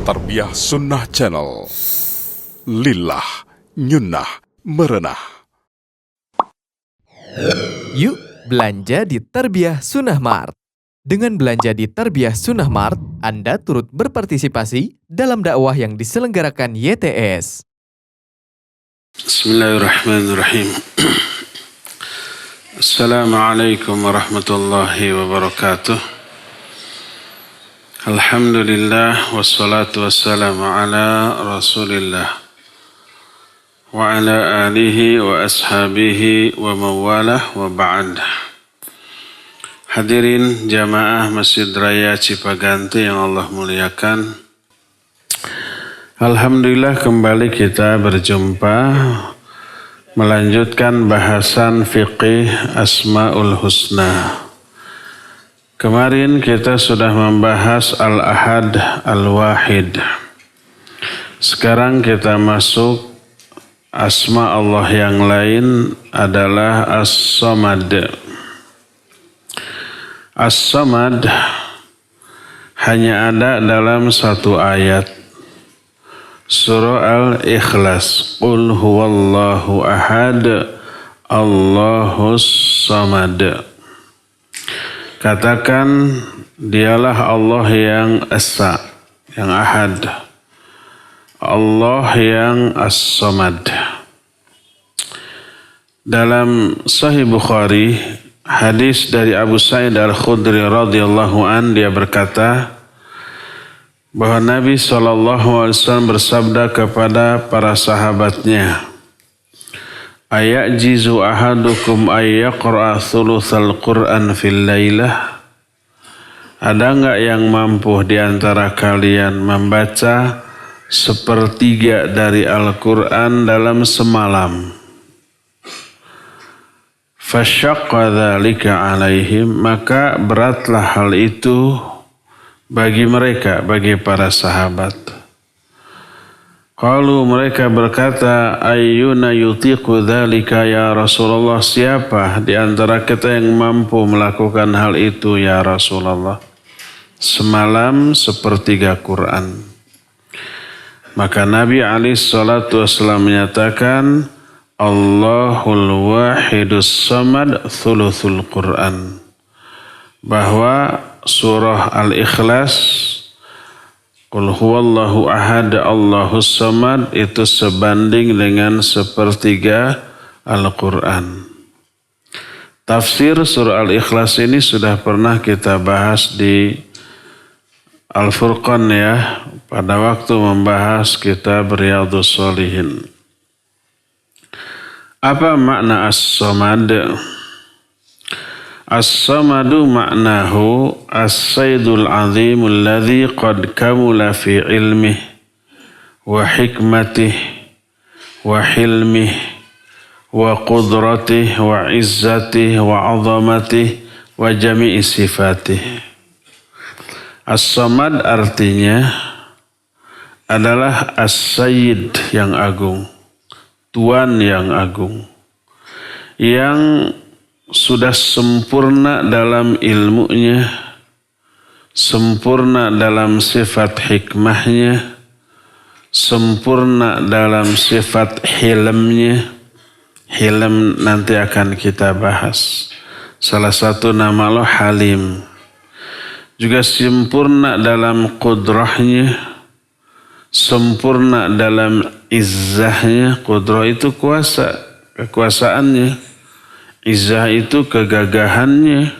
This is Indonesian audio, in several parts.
Tarbiyah Sunnah Channel. Lillah, nyunnah, merenah. Yuk belanja di Tarbiyah Sunnah Mart. Dengan belanja di Tarbiyah Sunnah Mart, Anda turut berpartisipasi dalam dakwah yang diselenggarakan YTS. Bismillahirrahmanirrahim. Assalamualaikum warahmatullahi wabarakatuh. Alhamdulillah wassalatu wassalamu ala Rasulillah wa ala alihi wa ashabihi wa mawalah wa ba'd. Hadirin jamaah Masjid Raya Cipaganti yang Allah muliakan. Alhamdulillah kembali kita berjumpa melanjutkan bahasan fiqih Asmaul Husna. Kemarin kita sudah membahas Al-Ahad Al-Wahid. Sekarang kita masuk asma Allah yang lain adalah As-Samad. As-Samad hanya ada dalam satu ayat. Surah Al-Ikhlas. Qul huwallahu ahad, Allahus samad. Katakan, dialah Allah yang Esa, yang Ahad. Allah yang As-Samad. Dalam Sahih Bukhari, hadis dari Abu Sa'id Al-Khudri radhiyallahu an, dia berkata bahwa Nabi SAW bersabda kepada para sahabatnya, ayajizu ahadukum ayyaqra'a thulutsal Qur'an fil lailah. Ada enggak yang mampu di antara kalian membaca sepertiga dari Al-Qur'an dalam semalam? Fasyaqqa dzalika alaihim, maka beratlah hal itu bagi mereka, bagi para sahabat. Qalu, mereka berkata, ayyuna yutiqu dzalika ya Rasulullah, siapa di antara kita yang mampu melakukan hal itu ya Rasulullah? Semalam sepertiga Quran. Maka Nabi SAW menyatakan, Allahul wahidus samad thuluthul Quran. Bahwa surah Al-Ikhlas, Qul huwallahu ahad Allahus samad, itu sebanding dengan sepertiga Al-Quran. Tafsir surah Al-Ikhlas ini sudah pernah kita bahas di Al-Furqan ya, pada waktu membahas kitab Riyadhus Shalihin. Apa makna As-Samad? As-Samadu maknahu as-saydul azimul ladzi qad kamula fi ilmih wa hikmatih wa hilmih wa qudratih wa izzatih wa azamatih wa jami'i sifatih. As-Samad artinya adalah as-sayyid yang agung, Tuan yang agung, yang sudah sempurna dalam ilmunya, sempurna dalam sifat hikmahnya, sempurna dalam sifat hilmnya. Hilm nanti akan kita bahas. Salah satu nama Allah Halim. Juga sempurna dalam qudrahnya, sempurna dalam izzahnya. Qudrah itu kuasa, kekuasaannya. Izzah itu kegagahannya.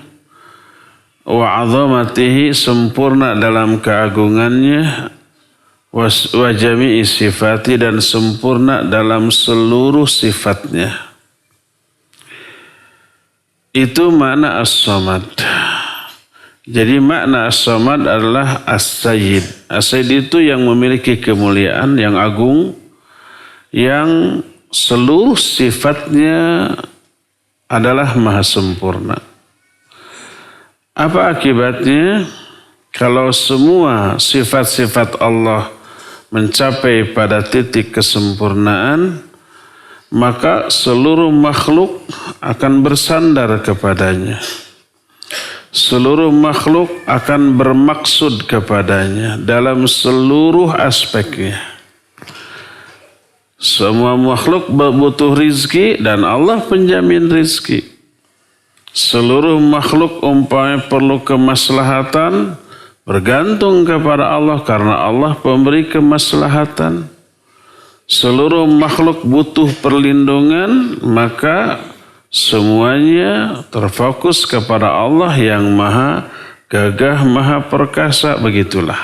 Wa azamatihi, sempurna dalam keagungannya. Wa jami'i sifati, dan sempurna dalam seluruh sifatnya. Itu makna As-Samad. Jadi makna As-Samad adalah As-Sayyid. As-Sayyid itu yang memiliki kemuliaan, yang agung, yang seluruh sifatnya adalah maha sempurna. Apa akibatnya? Kalau semua sifat-sifat Allah mencapai pada titik kesempurnaan, maka seluruh makhluk akan bersandar kepadanya. seluruh makhluk akan bermaksud kepadanya dalam seluruh aspeknya. Semua makhluk butuh rizki dan Allah penjamin rizki. Seluruh makhluk umpamanya perlu kemaslahatan, bergantung kepada Allah karena Allah pemberi kemaslahatan. Seluruh makhluk butuh perlindungan, maka semuanya terfokus kepada Allah yang maha gagah, maha perkasa, begitulah.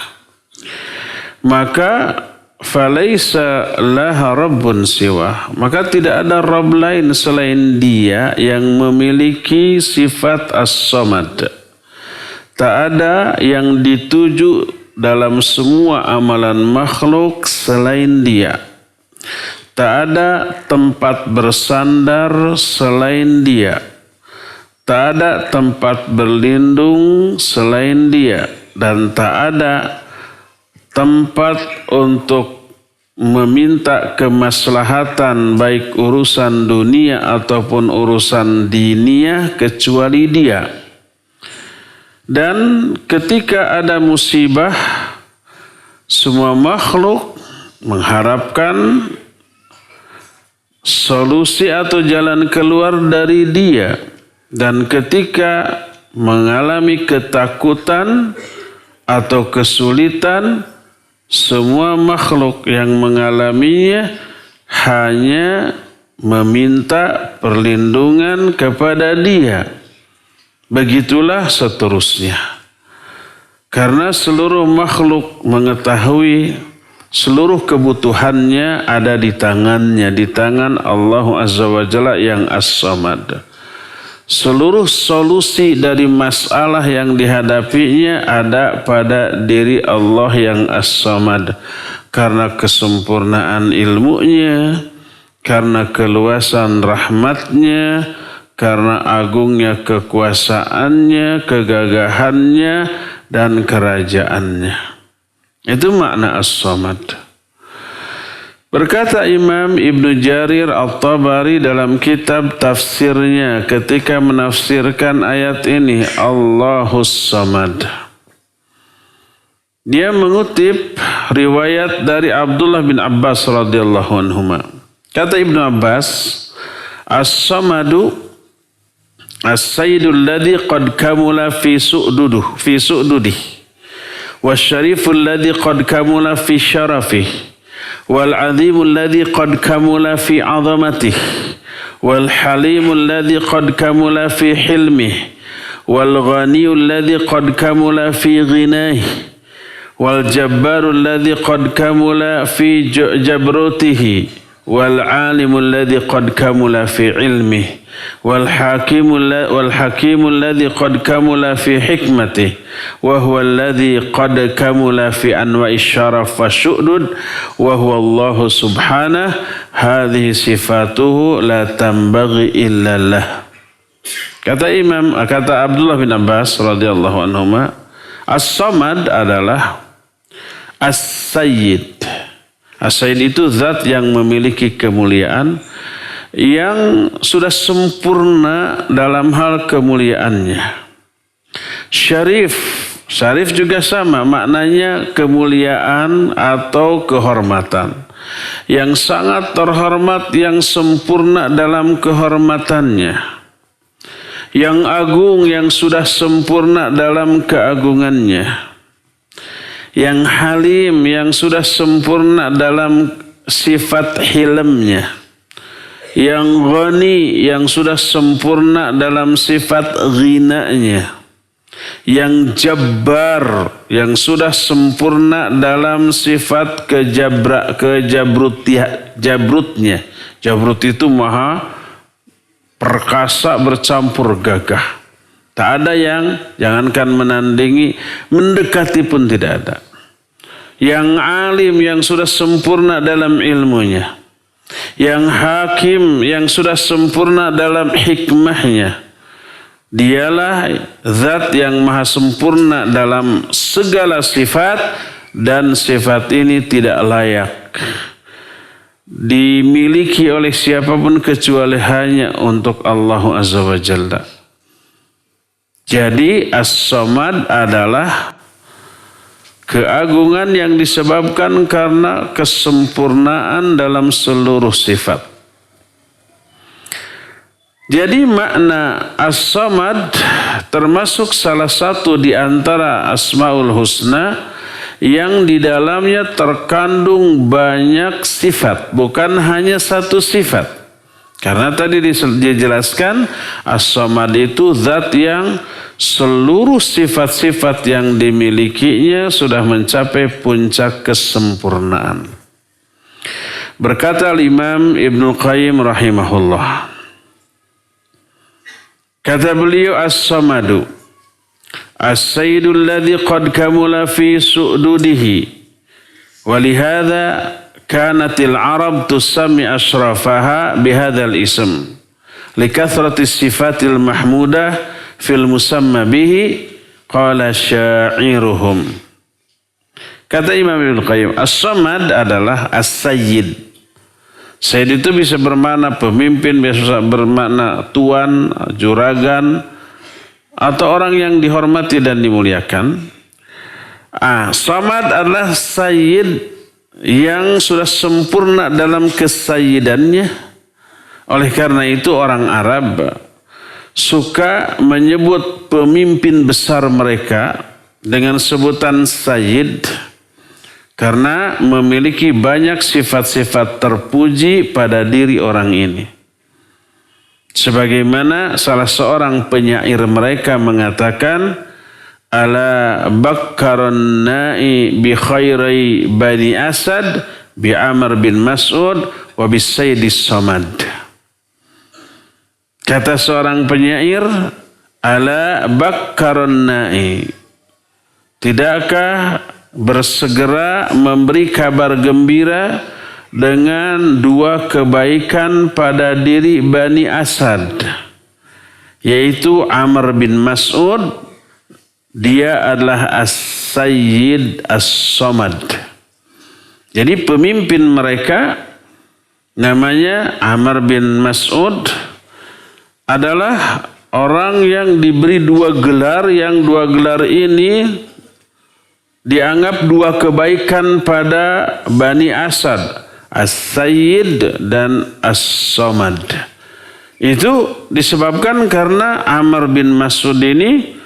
Maka falaisa laha rabbun siwa, maka tidak ada Rabb lain selain Dia yang memiliki sifat as-samad. Tak ada yang dituju dalam semua amalan makhluk selain Dia. Tak ada tempat bersandar selain Dia. Tak ada tempat berlindung selain Dia. Dan tak ada tempat untuk meminta kemaslahatan baik urusan dunia ataupun urusan diniyah kecuali Dia. Dan ketika ada musibah, semua makhluk mengharapkan solusi atau jalan keluar dari Dia. Dan ketika mengalami ketakutan atau kesulitan, semua makhluk yang mengalaminya hanya meminta perlindungan kepada Dia. Begitulah seterusnya. Karena seluruh makhluk mengetahui seluruh kebutuhannya ada di tangannya, di tangan Allah Azza wa Jalla yang As-Samad. Seluruh solusi dari masalah yang dihadapinya ada pada diri Allah yang As-Samad. Karena kesempurnaan ilmunya, karena keluasan rahmatnya, karena agungnya kekuasaannya, kegagahannya, dan kerajaannya. Itu makna As-Samad. Berkata Imam Ibnu Jarir At-Tabari dalam kitab tafsirnya ketika menafsirkan ayat ini, Allahus Samad. Dia mengutip riwayat dari Abdullah bin Abbas radhiyallahu anhuma. Kata Ibnu Abbas, As-Samadu as-sayyidul ladzi qad kamula fi su'dudih. Wasyariful ladzi qad kamula fi syarafih. والعظيم الذي قد كمل في عظمته والحليم الذي قد كمل في حلمه والغني الذي قد كمل في غناه والجبار الذي قد كمل في جبروته والعالم الذي قد كمل في علمه والحكيم الذي قد كمل في حكمته وهو الذي قد كمل في أنواع الشرف والشؤدد وهو الله سبحانه هذه صفاته لا تنبغي إلا له. Kata Abdullah bin Abbas radhiyallahu anhuma, As-Samad adalah As-Sayyid. As-Sayyid itu zat yang memiliki kemuliaan, yang sudah sempurna dalam hal kemuliaannya. Syarif juga sama, maknanya kemuliaan atau kehormatan. Yang sangat terhormat, yang sempurna dalam kehormatannya. Yang agung, yang sudah sempurna dalam keagungannya. Yang halim, yang sudah sempurna dalam sifat hilmnya. Yang ghani, yang sudah sempurna dalam sifat ghinanya. Yang jabbar, yang sudah sempurna dalam sifat jabrutnya. Jabrut itu maha perkasa bercampur gagah. Tak ada yang jangankan menandingi, mendekati pun tidak ada. Yang alim, yang sudah sempurna dalam ilmunya. Yang hakim, yang sudah sempurna dalam hikmahnya. Dialah zat yang maha sempurna dalam segala sifat, dan sifat ini tidak layak dimiliki oleh siapapun kecuali hanya untuk Allah Azza wa Jalla. Jadi As-Samad adalah keagungan yang disebabkan karena kesempurnaan dalam seluruh sifat. Jadi makna As-Samad termasuk salah satu di antara Asmaul Husna yang di dalamnya terkandung banyak sifat, bukan hanya satu sifat. Karena tadi dijelaskan As-Samad itu zat yang seluruh sifat-sifat yang dimilikinya sudah mencapai puncak kesempurnaan. Berkata Imam Ibnu Qayyim rahimahullah, kata beliau, As-Samadu As-Sayyidul ladzi qad kamula fi su'dudihi walihada kanatil Arab tusammi ashrafaha bihadzal ism likathrati sifatil mahmudah fil musamma bihi qala sya'iruhum. Kata Imam Ibnu Qayyim, As-Samad adalah As-Sayyid. Sayyid itu bisa bermakna pemimpin, bisa bermakna tuan, juragan, atau orang yang dihormati dan dimuliakan. Samad adalah Sayyid yang sudah sempurna dalam kesayyidannya. Oleh karena itu orang Arab suka menyebut pemimpin besar mereka dengan sebutan Sayyid karena memiliki banyak sifat-sifat terpuji pada diri orang ini. Sebagaimana salah seorang penyair mereka mengatakan, ala bakkaron na'i bi khairi bani Asad bi Amr bin Mas'ud wa bis Sayyidis Samad. Kata seorang penyair, ala bakkaron na'i, tidakkah bersegera memberi kabar gembira dengan dua kebaikan pada diri Bani Asad, yaitu Amr bin Mas'ud, dia adalah As-Sayyid As-Samad. Jadi pemimpin mereka namanya Amr bin Mas'ud adalah orang yang diberi dua gelar, yang dua gelar ini dianggap dua kebaikan pada Bani Asad, As-Sayyid dan As-Samad. Itu disebabkan karena Amr bin Mas'ud ini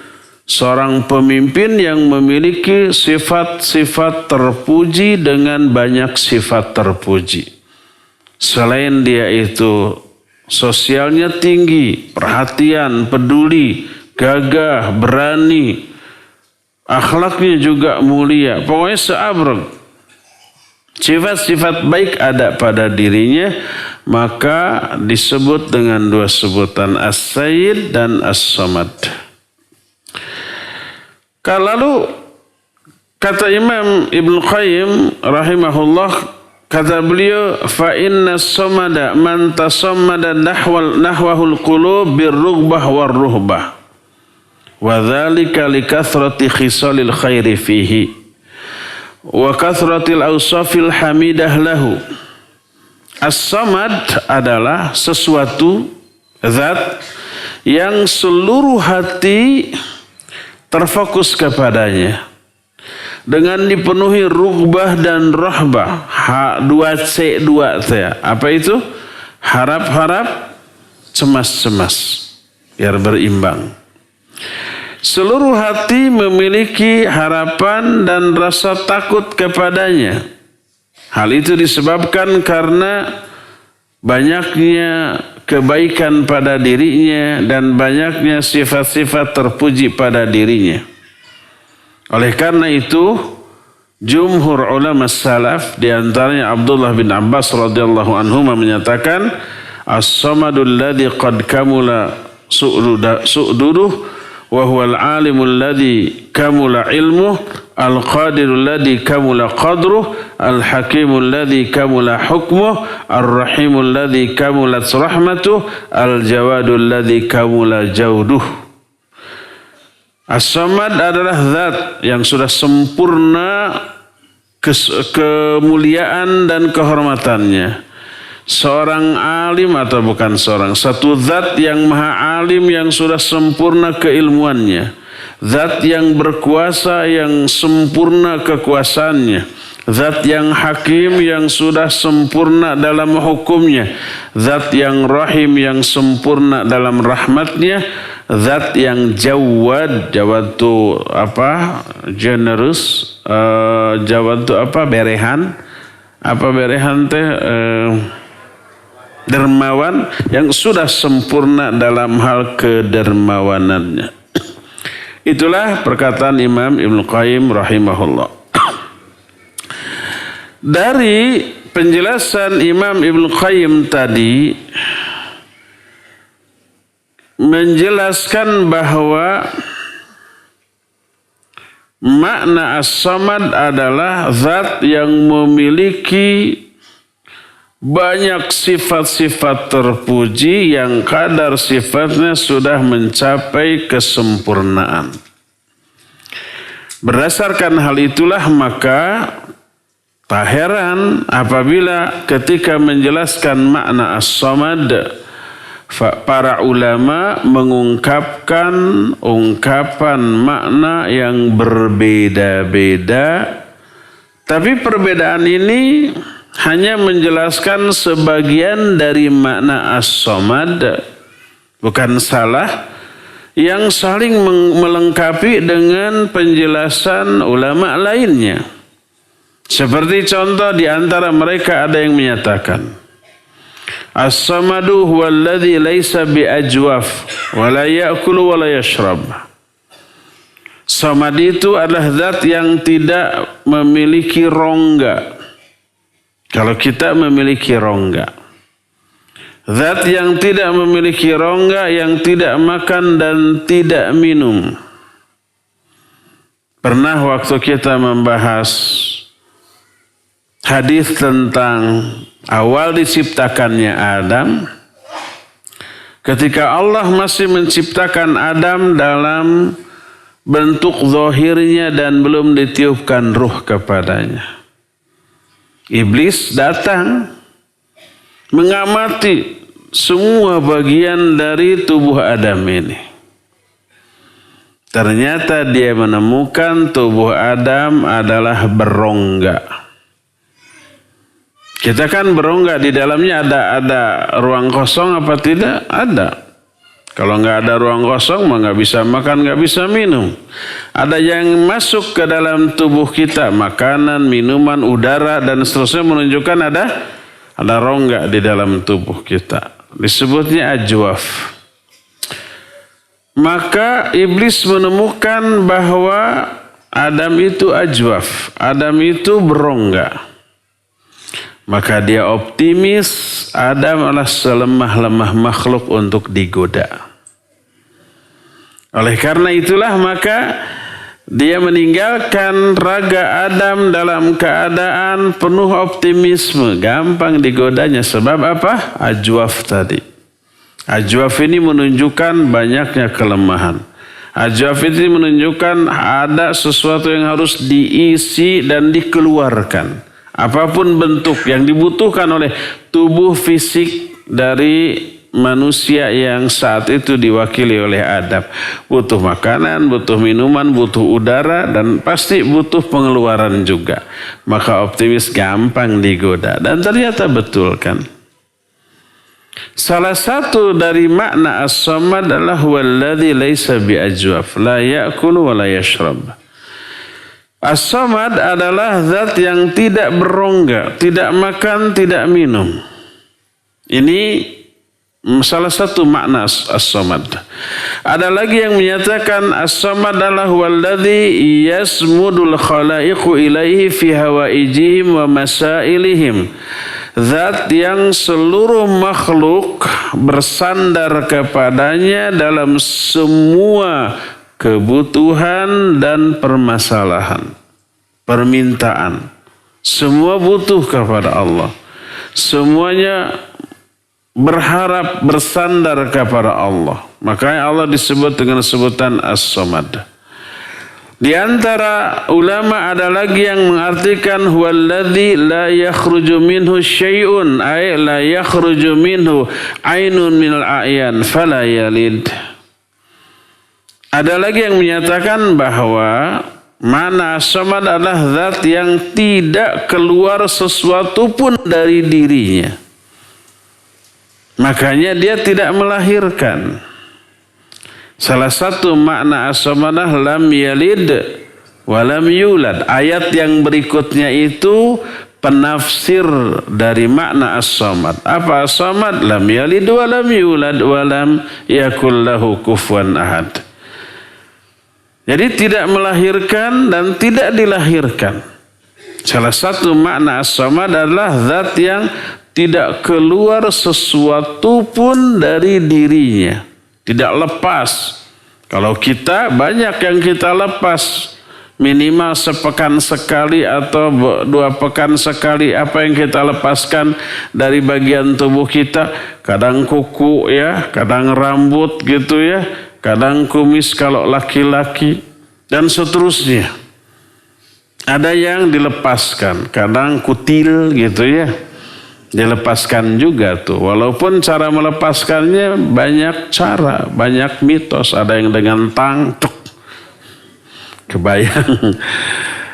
seorang pemimpin yang memiliki sifat-sifat terpuji dengan banyak sifat terpuji. Selain dia itu sosialnya tinggi, perhatian, peduli, gagah, berani, akhlaknya juga mulia. Pokoknya seabrek. Sifat-sifat baik ada pada dirinya, maka disebut dengan dua sebutan As-Sayyid dan As-Samad. Lalu kata Imam Ibnu Qayyim rahimahullah, kata beliau, fa inna as-samada man tasammada nahwahul qulub birrughbah warruhbah wa dzalika likathrati khisalil khairi fihi wa kathratil awsafil hamidah lahu. As-Samad adalah sesuatu zat yang seluruh hati terfokus kepadanya dengan dipenuhi rughbah dan rahbah. Dua C, dua T. Apa itu? Harap-harap, cemas-cemas, biar berimbang. Seluruh hati memiliki harapan dan rasa takut kepadanya. Hal itu disebabkan karena banyaknya kebaikan pada dirinya dan banyaknya sifat-sifat terpuji pada dirinya. Oleh karena itu, jumhur ulama salaf, di antaranya Abdullah bin Abbas radhiyallahu anhu menyatakan, as-samadul ladzi qad kamula su'duduh wa huwal alimul ladzi kamula ilmuh, al-qadirul ladzi kamula qadruh, al-hakimul ladzi kamula hukmuh, ar-rahimul ladzi kamulat rahmatuh, al-jawadul ladzi kamula jauduh. As-Samad adalah zat yang sudah sempurna kemuliaan dan kehormatannya, seorang alim atau bukan seorang, satu zat yang maha alim yang sudah sempurna keilmuannya, zat yang berkuasa yang sempurna kekuasaannya, zat yang hakim yang sudah sempurna dalam hukumnya, zat yang rahim yang sempurna dalam rahmatnya, zat yang jawad, jawad itu apa? Generous, jawad itu apa? Berehan, apa berehan teh? Dermawan yang sudah sempurna dalam hal kedermawanannya. Itulah perkataan Imam Ibnu Qayyim rahimahullah. Dari penjelasan Imam Ibnu Qayyim tadi menjelaskan bahwa makna as-samad adalah zat yang memiliki banyak sifat-sifat terpuji yang kadar sifatnya sudah mencapai kesempurnaan. Berdasarkan hal itulah maka tak heran apabila ketika menjelaskan makna as-samad, para ulama mengungkapkan ungkapan makna yang berbeda-beda, tapi perbedaan ini hanya menjelaskan sebagian dari makna as-samad, bukan salah, yang saling melengkapi dengan penjelasan ulama lainnya. Seperti contoh di antara mereka ada yang menyatakan as-samadu huwallazi laisa biajwaf wa la ya'kulu wa la yashrab. Samad itu adalah zat yang tidak memiliki rongga. Kalau kita memiliki rongga, zat yang tidak memiliki rongga, yang tidak makan dan tidak minum. Pernah waktu kita membahas hadis tentang awal diciptakannya Adam, ketika Allah masih menciptakan Adam dalam bentuk zahirnya dan belum ditiupkan ruh kepadanya, Iblis datang mengamati semua bagian dari tubuh Adam ini. Ternyata dia menemukan tubuh Adam adalah berongga. Kita kan berongga, di dalamnya ada ruang kosong apa tidak? Ada. Kalau nggak ada ruang kosong mah nggak bisa makan, nggak bisa minum. Ada yang masuk ke dalam tubuh kita, makanan, minuman, udara dan seterusnya, menunjukkan ada rongga di dalam tubuh kita. Disebutnya ajwaf. Maka iblis menemukan bahwa Adam itu ajwaf, Adam itu berongga. Maka dia optimis Adam adalah selemah-lemah makhluk untuk digoda. Oleh karena itulah maka dia meninggalkan raga Adam dalam keadaan penuh optimisme. Gampang digodanya. Sebab apa? Ajwaf tadi. Ajwaf ini menunjukkan banyaknya kelemahan. Ajwaf ini menunjukkan ada sesuatu yang harus diisi dan dikeluarkan. Apapun bentuk yang dibutuhkan oleh tubuh fisik dari manusia yang saat itu diwakili oleh Adam. Butuh makanan, butuh minuman, butuh udara, dan pasti butuh pengeluaran juga. Maka optimis gampang digoda. Dan ternyata betul kan. Salah satu dari makna as-samad adalah huwallazi laisa biajwaf, la ya'kulu wa la yashrab. As-samad adalah zat yang tidak berongga, tidak makan, tidak minum. Ini salah satu makna as-samad. Ada lagi yang menyatakan as-samad adalah huwallazi yasmudul khalaiqu ilaihi fi hawaijihim wa masailihim. Zat yang seluruh makhluk bersandar kepadanya dalam semua kebutuhan dan permasalahan, permintaan. Semua butuh kepada Allah. Semuanya berharap bersandar kepada Allah. Makanya Allah disebut dengan sebutan As-Samad. Di antara ulama ada lagi yang mengartikan huwallazi la yakhruju minhu syai'un ay la yakhruju minhu ainun minal a'yan fala yalid. Ada lagi yang menyatakan bahwa makna as-samad adalah zat yang tidak keluar sesuatu pun dari dirinya. Makanya dia tidak melahirkan. Salah satu makna as-samadah lam yalid wa lam yulad. Ayat yang berikutnya itu penafsir dari makna as-samad. Apa as-samad? Lam yalid wa lam yulad wa lam yakul lahu kufuwan ahad. Jadi tidak melahirkan dan tidak dilahirkan. Salah satu makna as-samad adalah zat yang tidak keluar sesuatu pun dari dirinya. Tidak lepas. Kalau kita banyak yang kita lepas. Minimal sepekan sekali atau 2 pekan sekali. Apa yang kita lepaskan dari bagian tubuh kita. Kadang kuku ya. Kadang rambut gitu ya. Kadang kumis kalau laki-laki. Dan seterusnya. Ada yang dilepaskan. Kadang kutil gitu ya. Dilepaskan juga tuh. Walaupun cara melepaskannya banyak cara, banyak mitos. Ada yang dengan tangcuk. Kebayang.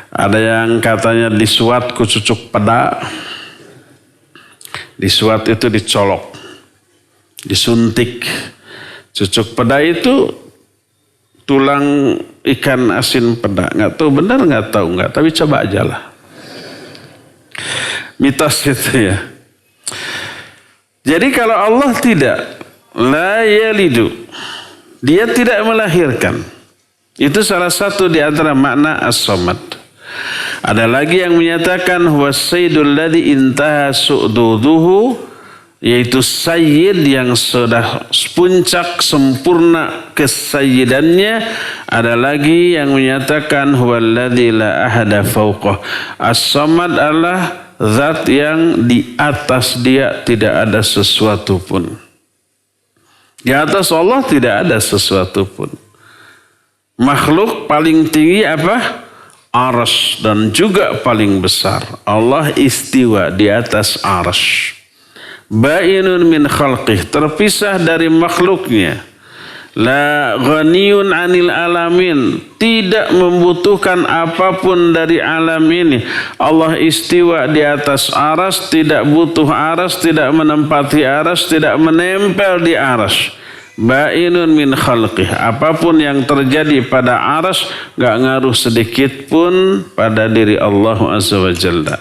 Ada yang katanya disuat ku cucuk peda. Disuat itu dicolok. Disuntik. Cucuk peda itu tulang ikan asin peda. Nggak tahu benar, nggak tahu nggak. Tapi coba aja lah. Mitos itu ya. Jadi kalau Allah tidak, la yalidu, dia tidak melahirkan. Itu salah satu di antara makna as-samad. Ada lagi yang menyatakan wasaidul ladzi intaha su'duduhu, yaitu sayyid yang sudah puncak sempurna kesayyidannya. Ada lagi yang menyatakan huwallazi la ahada fawqah. As-samad adalah zat yang di atas dia tidak ada sesuatu pun. Di atas Allah tidak ada sesuatu pun. Makhluk paling tinggi apa? Arsy, dan juga paling besar. Allah istiwa di atas arsy. Ba'inun min khalqih, terpisah dari makhluknya. La ghaniyun anil alamin, tidak membutuhkan apapun dari alam ini. Allah istiwa di atas aras, tidak butuh aras, tidak menempati aras, tidak menempel di aras. Ba'inun min khalqih, apapun yang terjadi pada aras gak ngaruh sedikit pun pada diri Allah Azza wa Jalla.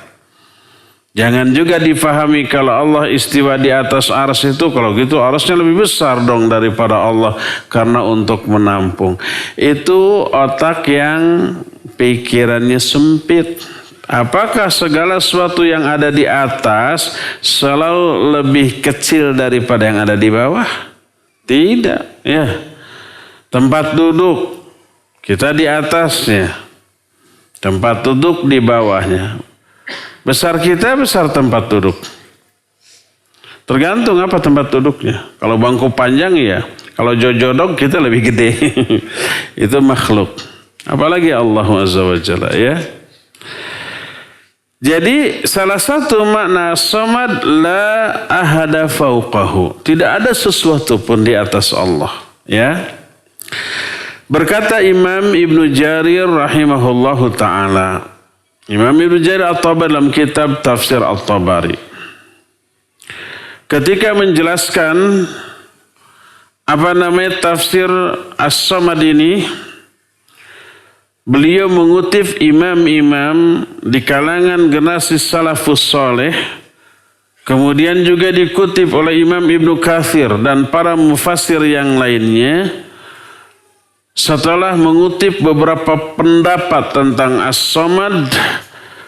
Jangan juga difahami kalau Allah istiwa di atas arsy itu, kalau gitu arsy-nya lebih besar dong daripada Allah karena untuk menampung. Itu otak yang pikirannya sempit. Apakah segala sesuatu yang ada di atas selalu lebih kecil daripada yang ada di bawah? Tidak, ya. Tempat duduk kita di atasnya, tempat duduk di bawahnya. Besar kita, besar tempat duduk. Tergantung apa tempat duduknya. Kalau bangku panjang ya. Kalau jojodok kita lebih gede. Itu makhluk. Apalagi Allah Azza wa Jalla ya. Jadi salah satu makna samad la ahada fauqahu. Tidak ada sesuatu pun di atas Allah. Ya. Berkata Imam Ibnu Jarir rahimahullahu ta'ala. Imam Ibnu Jarir At-Tabari dalam kitab Tafsir At-Tabari, ketika menjelaskan tafsir As-Samad ini, beliau mengutip imam-imam di kalangan generasi salafus saleh, kemudian juga dikutip oleh Imam Ibnu Katsir dan para mufassir yang lainnya. Setelah mengutip beberapa pendapat tentang As-Samad,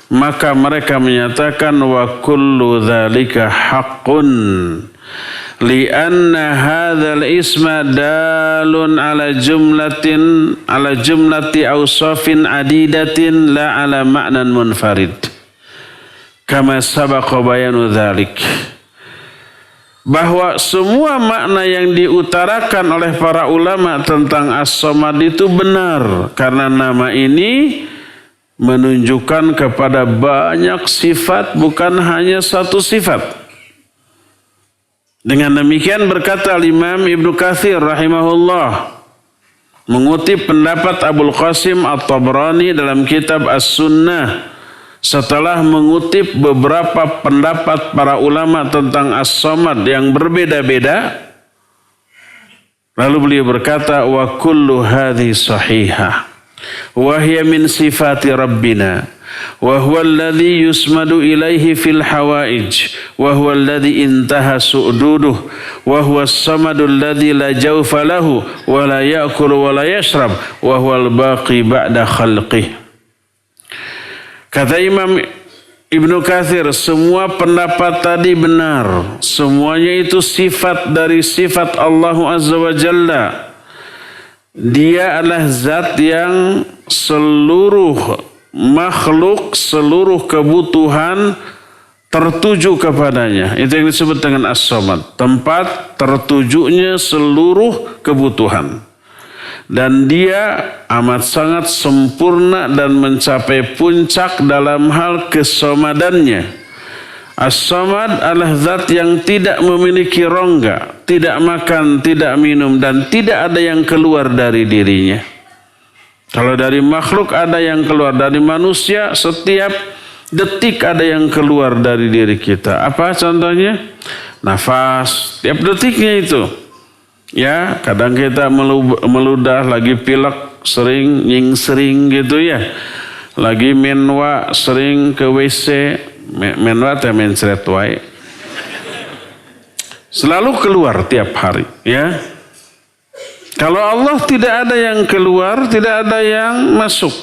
maka mereka menyatakan wa kullu dzalika haqqun li'anna hadzal isma dalun ala jumlati awsafin adidatin la ala ma'nan munfarid kama sabaqa bayanu dzalik. bahwa semua makna yang diutarakan oleh para ulama tentang As-Samad itu benar, karena nama ini menunjukkan kepada banyak sifat, bukan hanya satu sifat. Dengan demikian berkata Imam Ibnu Katsir rahimahullah, mengutip pendapat Abul Qasim At-Tabrani dalam kitab As-Sunnah, setelah mengutip beberapa pendapat para ulama tentang As-Samad yang berbeda-beda, lalu beliau berkata, wa kullu hadhi sahihah wa hiya min sifati rabbina wa huwa alladhi yusmadu ilaihi fil hawaij wa huwa alladhi intaha su'duduh wa huwa as-samadu alladhi la jawfa lahu wa la ya'kulu wa la yashrab wa huwa al-baqi ba'da khalqih. Kata Imam Ibnu Katsir, semua pendapat tadi benar. Semuanya itu sifat dari sifat Allah Azza wa Jalla. Dia adalah zat yang seluruh makhluk, seluruh kebutuhan tertuju kepadanya. Itu yang disebut dengan As-Samad. Tempat tertujunya seluruh kebutuhan. Dan dia amat sangat sempurna dan mencapai puncak dalam hal kesamadannya. As-Samad adalah zat yang tidak memiliki rongga, tidak makan, tidak minum, dan tidak ada yang keluar dari dirinya. Kalau dari makhluk ada yang keluar, dari manusia setiap detik ada yang keluar dari diri kita. Apa contohnya? Nafas, tiap detiknya itu. Ya, kadang kita meludah, lagi pilek, sering nyingsering gitu ya. Lagi menwa, sering ke WC, menwa teh mencret wae. Selalu keluar tiap hari, ya. Kalau Allah tidak ada yang keluar, tidak ada yang masuk.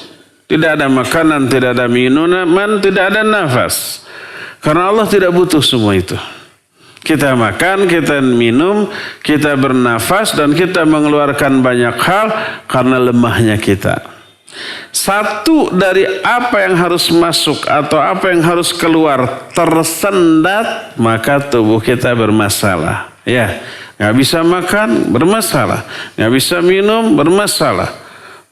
Tidak ada makanan, tidak ada minuman, tidak ada nafas. Karena Allah tidak butuh semua itu. Kita makan, kita minum, kita bernafas, dan kita mengeluarkan banyak hal karena lemahnya kita. Satu dari apa yang harus masuk atau apa yang harus keluar tersendat, maka tubuh kita bermasalah. Ya, nggak bisa makan, bermasalah. Nggak bisa minum, bermasalah.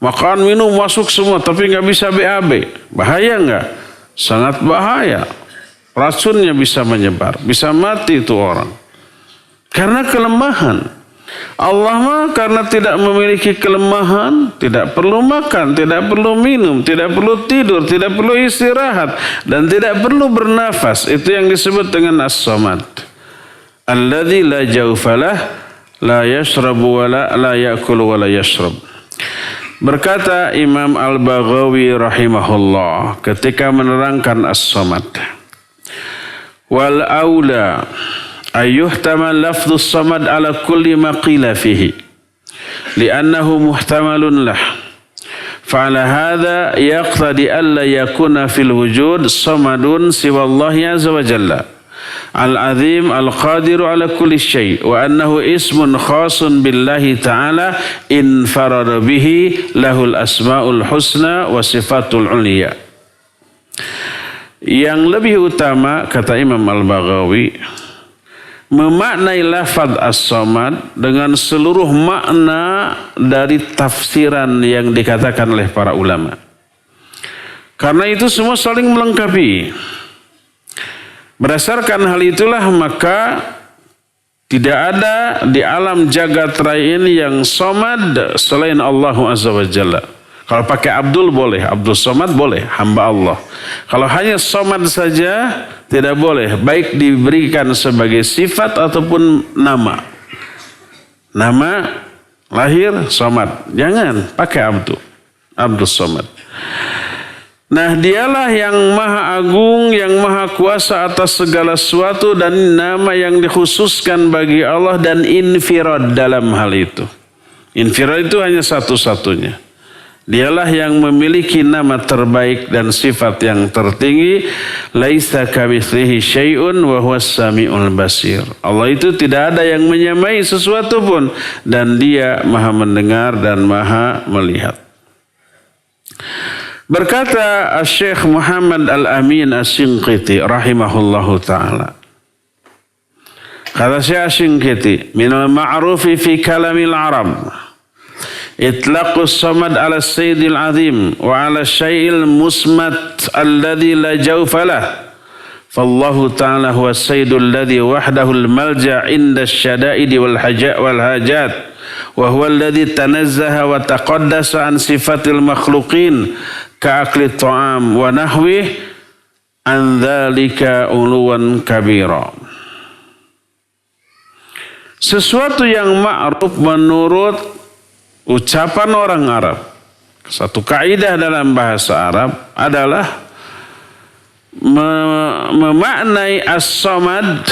Makan, minum, masuk semua, tapi nggak bisa BAB. Bahaya nggak? Sangat bahaya. Racunnya bisa menyebar, bisa mati itu orang. Karena kelemahan. Allah mah karena tidak memiliki kelemahan, tidak perlu makan, tidak perlu minum, tidak perlu tidur, tidak perlu istirahat, dan tidak perlu bernafas. Itu yang disebut dengan As-Samad. Alladzi la jawfalah, la yashrabu wa la ya'kulu wa la yashrab. Berkata Imam Al-Baghawi rahimahullah ketika menerangkan As-Samad, wal aula ayyuhtamal lafdhus samad ala kulli ma qila fihi li'annahu muhtamalun lah fa'ala hadha yaqtadi alla yakuna fil wujud samadun siwallahi azza wa jalla al-azim al-qadiru ala kulli syai' wa annahu ismun khasun billahi ta'ala infarada bihi lahul asma'ul husna wa sifatul uliya. Yang lebih utama, kata Imam Al-Baghawi, memaknai lafaz As-Samad dengan seluruh makna dari tafsiran yang dikatakan oleh para ulama. Karena itu semua saling melengkapi. Berdasarkan hal itulah maka tidak ada di alam jagat raya ini yang Samad selain Allah Azza wa Jalla. Kalau pakai Abdul boleh, Abdul Samad boleh, hamba Allah. Kalau hanya Samad saja tidak boleh, baik diberikan sebagai sifat ataupun nama. Nama lahir Samad, jangan pakai Abdul Samad. Nah, dialah yang maha agung, yang maha kuasa atas segala sesuatu, dan nama yang dikhususkan bagi Allah dan infirad dalam hal itu. Infirad itu hanya satu-satunya. Dialah yang memiliki nama terbaik dan sifat yang tertinggi. Laisa kamitslihi syai'un wa huwas samiul basir. Allah itu tidak ada yang menyamai sesuatu pun, dan Dia Maha mendengar dan Maha melihat. Berkata Syekh Muhammad Al-Amin As-Shinqiti rahimahullahu taala, Kata Syekh Asy-Syinkiti, minal ma'rufi fi kalamil Arab itlaqus samad ala sayyidil azim wa ala syai'il musmat alladhi la jawfalah. Fallahu ta'ala huwa sayyidul ladhi wahdahu al-malja' inda syada'idi wal hajat wa huwa alladhi tanazzaha wa taqaddasa an sifatil makhluqin ka'akli ta'am wa nahwih an dhalika uluwan kabira. Sesuatu yang ma'ruf menurut ucapan orang Arab, satu kaidah dalam bahasa Arab adalah memaknai as-samad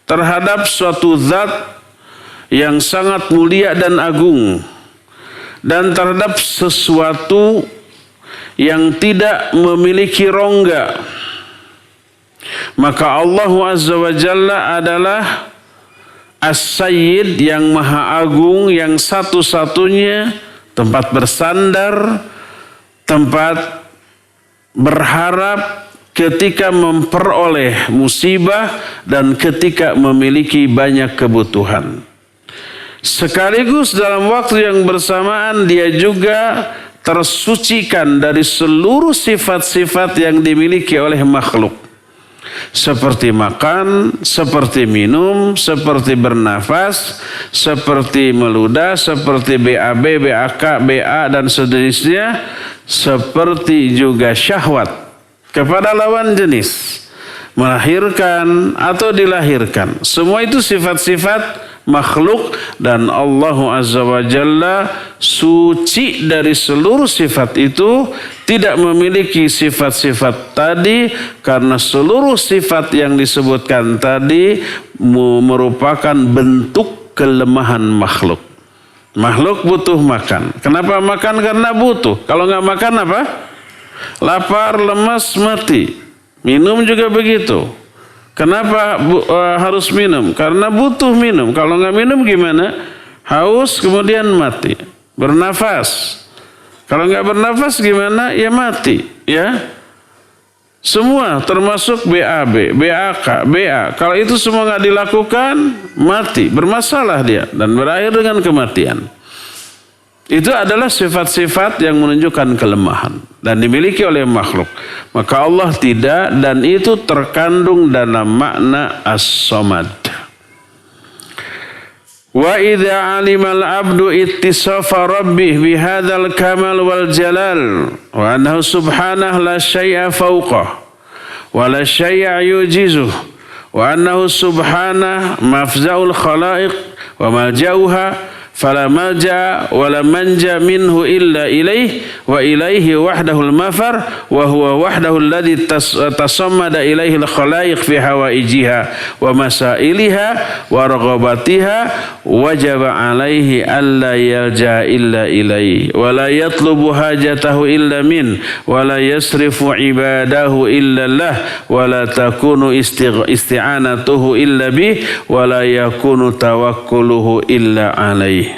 terhadap suatu zat yang sangat mulia dan agung, dan terhadap sesuatu yang tidak memiliki rongga. Maka Allah Azza wa Jalla adalah As-Sayyid yang maha agung, yang satu-satunya tempat bersandar, tempat berharap ketika memperoleh musibah dan ketika memiliki banyak kebutuhan. Sekaligus dalam waktu yang bersamaan dia juga tersucikan dari seluruh sifat-sifat yang dimiliki oleh makhluk. Seperti makan, seperti minum, seperti bernafas, seperti meludah, seperti BAB, BAK, BA dan sejenisnya, seperti juga syahwat kepada lawan jenis, melahirkan atau dilahirkan. Semua itu sifat-sifat makhluk, dan Allah Azza wa Jalla suci dari seluruh sifat itu, tidak memiliki sifat-sifat tadi, karena seluruh sifat yang disebutkan tadi merupakan bentuk kelemahan makhluk. Makhluk butuh makan. Kenapa makan? Karena butuh. Kalau nggak makan apa? Lapar, lemas, mati. Minum juga begitu. Kenapa harus minum? Karena butuh minum. Kalau nggak minum gimana? Haus kemudian mati. Bernafas. Kalau nggak bernafas gimana? Ya mati. Ya. Semua termasuk BAB, BAK, BA. Kalau itu semua nggak dilakukan, mati. Bermasalah dia dan berakhir dengan kematian. Itu adalah sifat-sifat yang menunjukkan kelemahan dan dimiliki oleh makhluk. Maka Allah tidak, dan itu terkandung dalam makna as-samad. Wa idza 'alima al-'abdu ittisafa rabbih bihadzal kamal wal jalal wa annahu subhanahu la syai'a fawqah wa la syai'a yujizuh wa annahu subhanahu mafza'ul khalaiq wa malja'uha fala malja wala manja minhu illa ilaih wa ilaihi wahdahul mafar wa huwa wahdahu alladhi tasammada ilaihi al-khalaiq fi hawaijiha wa masailiha wa raghabatiha wajaba alaihi alla yalja illa ilaihi wa la yatlubu hajatahu illa min wa la yasrifu ibadahu illa lah wa la takunu isti'anatuhu illa bih wa la yakunu tawakkuluhu illa alaihi.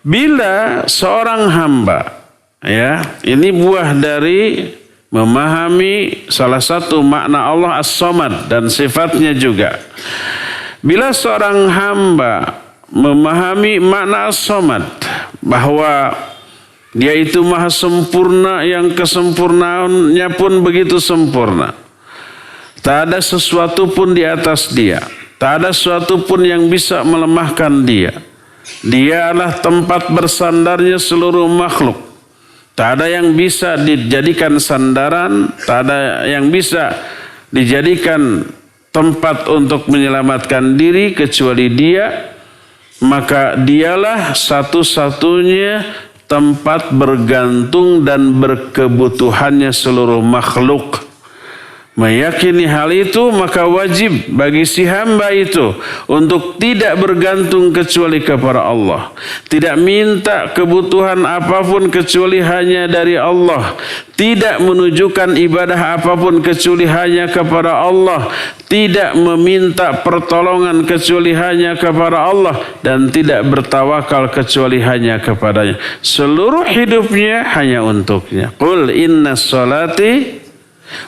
Bila seorang hamba, ya, ini buah dari memahami salah satu makna Allah as-samad dan sifatnya juga. Bila seorang hamba memahami makna as-samad, bahwa dia itu maha sempurna, yang kesempurnaannya pun begitu sempurna. Tak ada sesuatu pun di atas dia, tak ada sesuatu pun yang bisa melemahkan dia. Dia adalah tempat bersandarnya seluruh makhluk. Tak ada yang bisa dijadikan sandaran, tak ada yang bisa dijadikan tempat untuk menyelamatkan diri kecuali dia. Maka dialah satu-satunya tempat bergantung dan berkebutuhannya seluruh makhluk. Meyakini hal itu, maka wajib bagi si hamba itu untuk tidak bergantung kecuali kepada Allah. Tidak minta kebutuhan apapun kecuali hanya dari Allah. Tidak menunjukkan ibadah apapun kecuali hanya kepada Allah. Tidak meminta pertolongan kecuali hanya kepada Allah. Dan tidak bertawakal kecuali hanya kepadanya. Seluruh hidupnya hanya untuknya. Qul inna sholati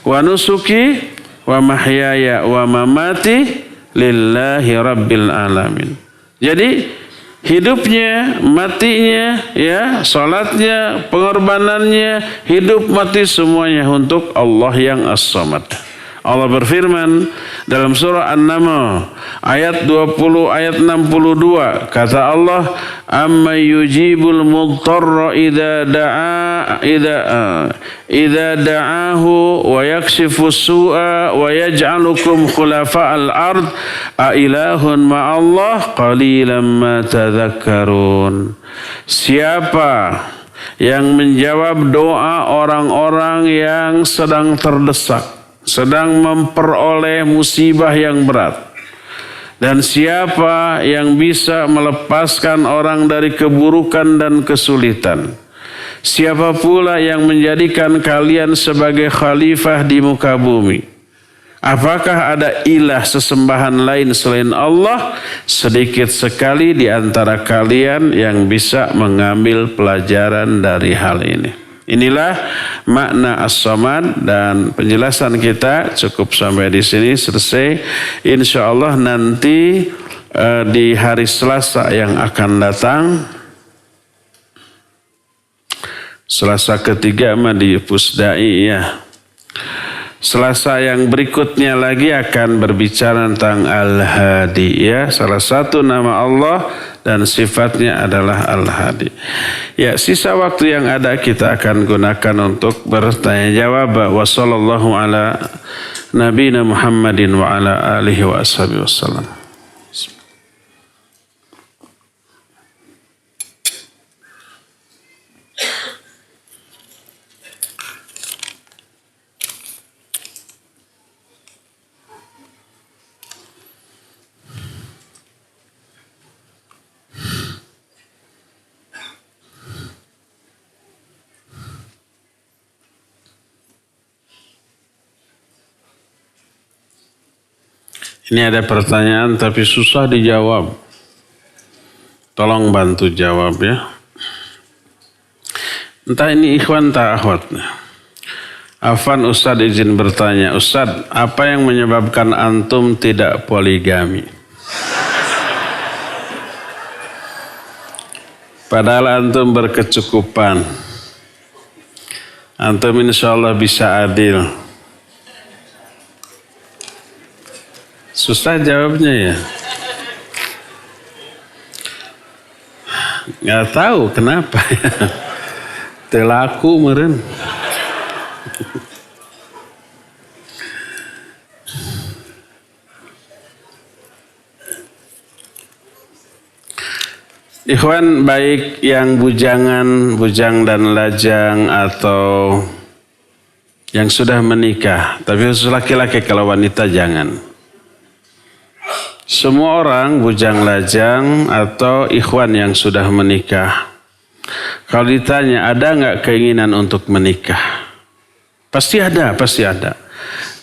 wa nusuki wa mahyaya wa mamati lillahi rabbil alamin. Jadi hidupnya, matinya, ya, salatnya, pengorbanannya, hidup mati semuanya untuk Allah yang As-Samad. Allah berfirman dalam surah An-Naml ayat 20 ayat 62, kata Allah, amma yujibul mudtarra idza da'ahu wa yakshifu su'a wa yaj'alukum khulafa'al ard a ilahun ma'allah qalilan ma tadhakkarun. Siapa yang menjawab doa orang-orang yang sedang terdesak, sedang memperoleh musibah yang berat, dan siapa yang bisa melepaskan orang dari keburukan dan kesulitan, siapa pula yang menjadikan kalian sebagai khalifah di muka bumi. Apakah ada ilah sesembahan lain selain Allah? Sedikit sekali di antara kalian yang bisa mengambil pelajaran dari hal ini. Inilah makna As-Samad, dan penjelasan kita cukup sampai di sini selesai. Insya Allah nanti di hari Selasa yang akan datang, Selasa ketiga di Pusdai ya. Selasa yang berikutnya lagi akan berbicara tentang Al-Hadi ya. Salah satu nama Allah dan sifatnya adalah Al-Hadi. Ya, sisa waktu yang ada kita akan gunakan untuk bertanya jawab. Wa sallallahu ala nabiyina Muhammadin wa ala alihi wa ashabihi wasallam. Ini ada pertanyaan tapi susah dijawab. Tolong bantu jawab ya. Entah ini ikhwan tak akhwat. Afan Ustadz izin bertanya. Ustadz, apa yang menyebabkan antum tidak poligami? Padahal antum berkecukupan. Antum insya Allah bisa adil. Susah jawabnya ya. Nggak tahu kenapa ya. Telaku meren. Ikhwan, baik yang bujangan, bujang dan lajang, atau yang sudah menikah, tapi khusus laki-laki, kalau wanita jangan. Semua orang bujang lajang atau ikhwan yang sudah menikah, kalau ditanya ada nggak keinginan untuk menikah, pasti ada, pasti ada.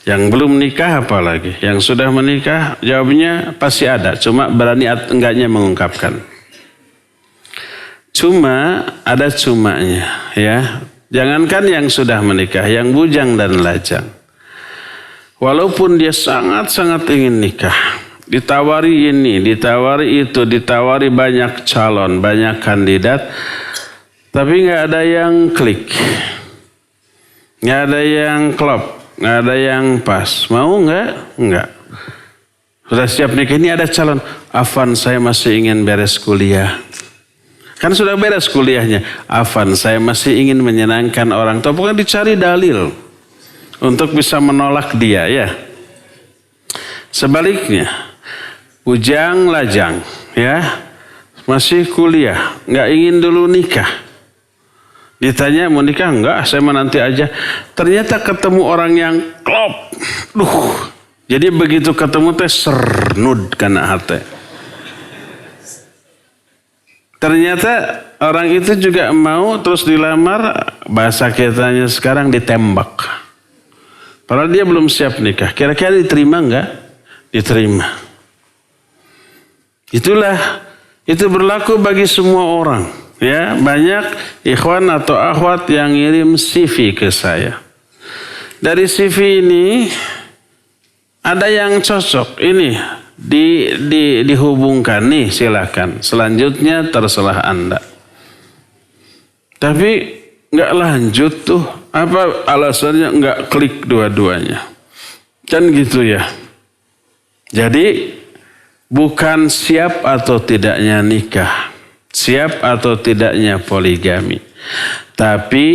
Yang belum menikah apalagi, yang sudah menikah jawabnya pasti ada, cuma berani enggaknya mengungkapkan. Cuma ada cumanya ya. Jangankan yang sudah menikah, yang bujang dan lajang, walaupun dia sangat-sangat ingin nikah, ditawari ini, ditawari itu, ditawari banyak calon, banyak kandidat, tapi nggak ada yang klik, nggak ada yang klop, nggak ada yang pas. Mau nggak? Nggak. Sudah siap nikah, ini ada calon. Afan, saya masih ingin beres kuliah. Kan sudah beres kuliahnya. Afan, saya masih ingin menyenangkan orang tua. Bukan dicari dalil untuk bisa menolak dia ya. Sebaliknya, bujang lajang ya, masih kuliah, nggak ingin dulu nikah. Ditanya mau nikah, enggak, saya menanti aja. Ternyata ketemu orang yang klop. Jadi begitu ketemu teh sernud kana hati. Ternyata orang itu juga mau, terus dilamar, bahasa kitanya sekarang ditembak. Padahal dia belum siap nikah. Kira-kira diterima enggak? Diterima. Itulah, itu berlaku bagi semua orang. Ya, banyak ikhwan atau akhwat yang ngirim CV ke saya. Dari CV ini ada yang cocok. Ini dihubungkan nih, silakan. Selanjutnya terserah Anda. Tapi nggak lanjut tuh. Apa alasannya nggak klik dua-duanya? Kan gitu ya. Jadi bukan siap atau tidaknya nikah, siap atau tidaknya poligami. Tapi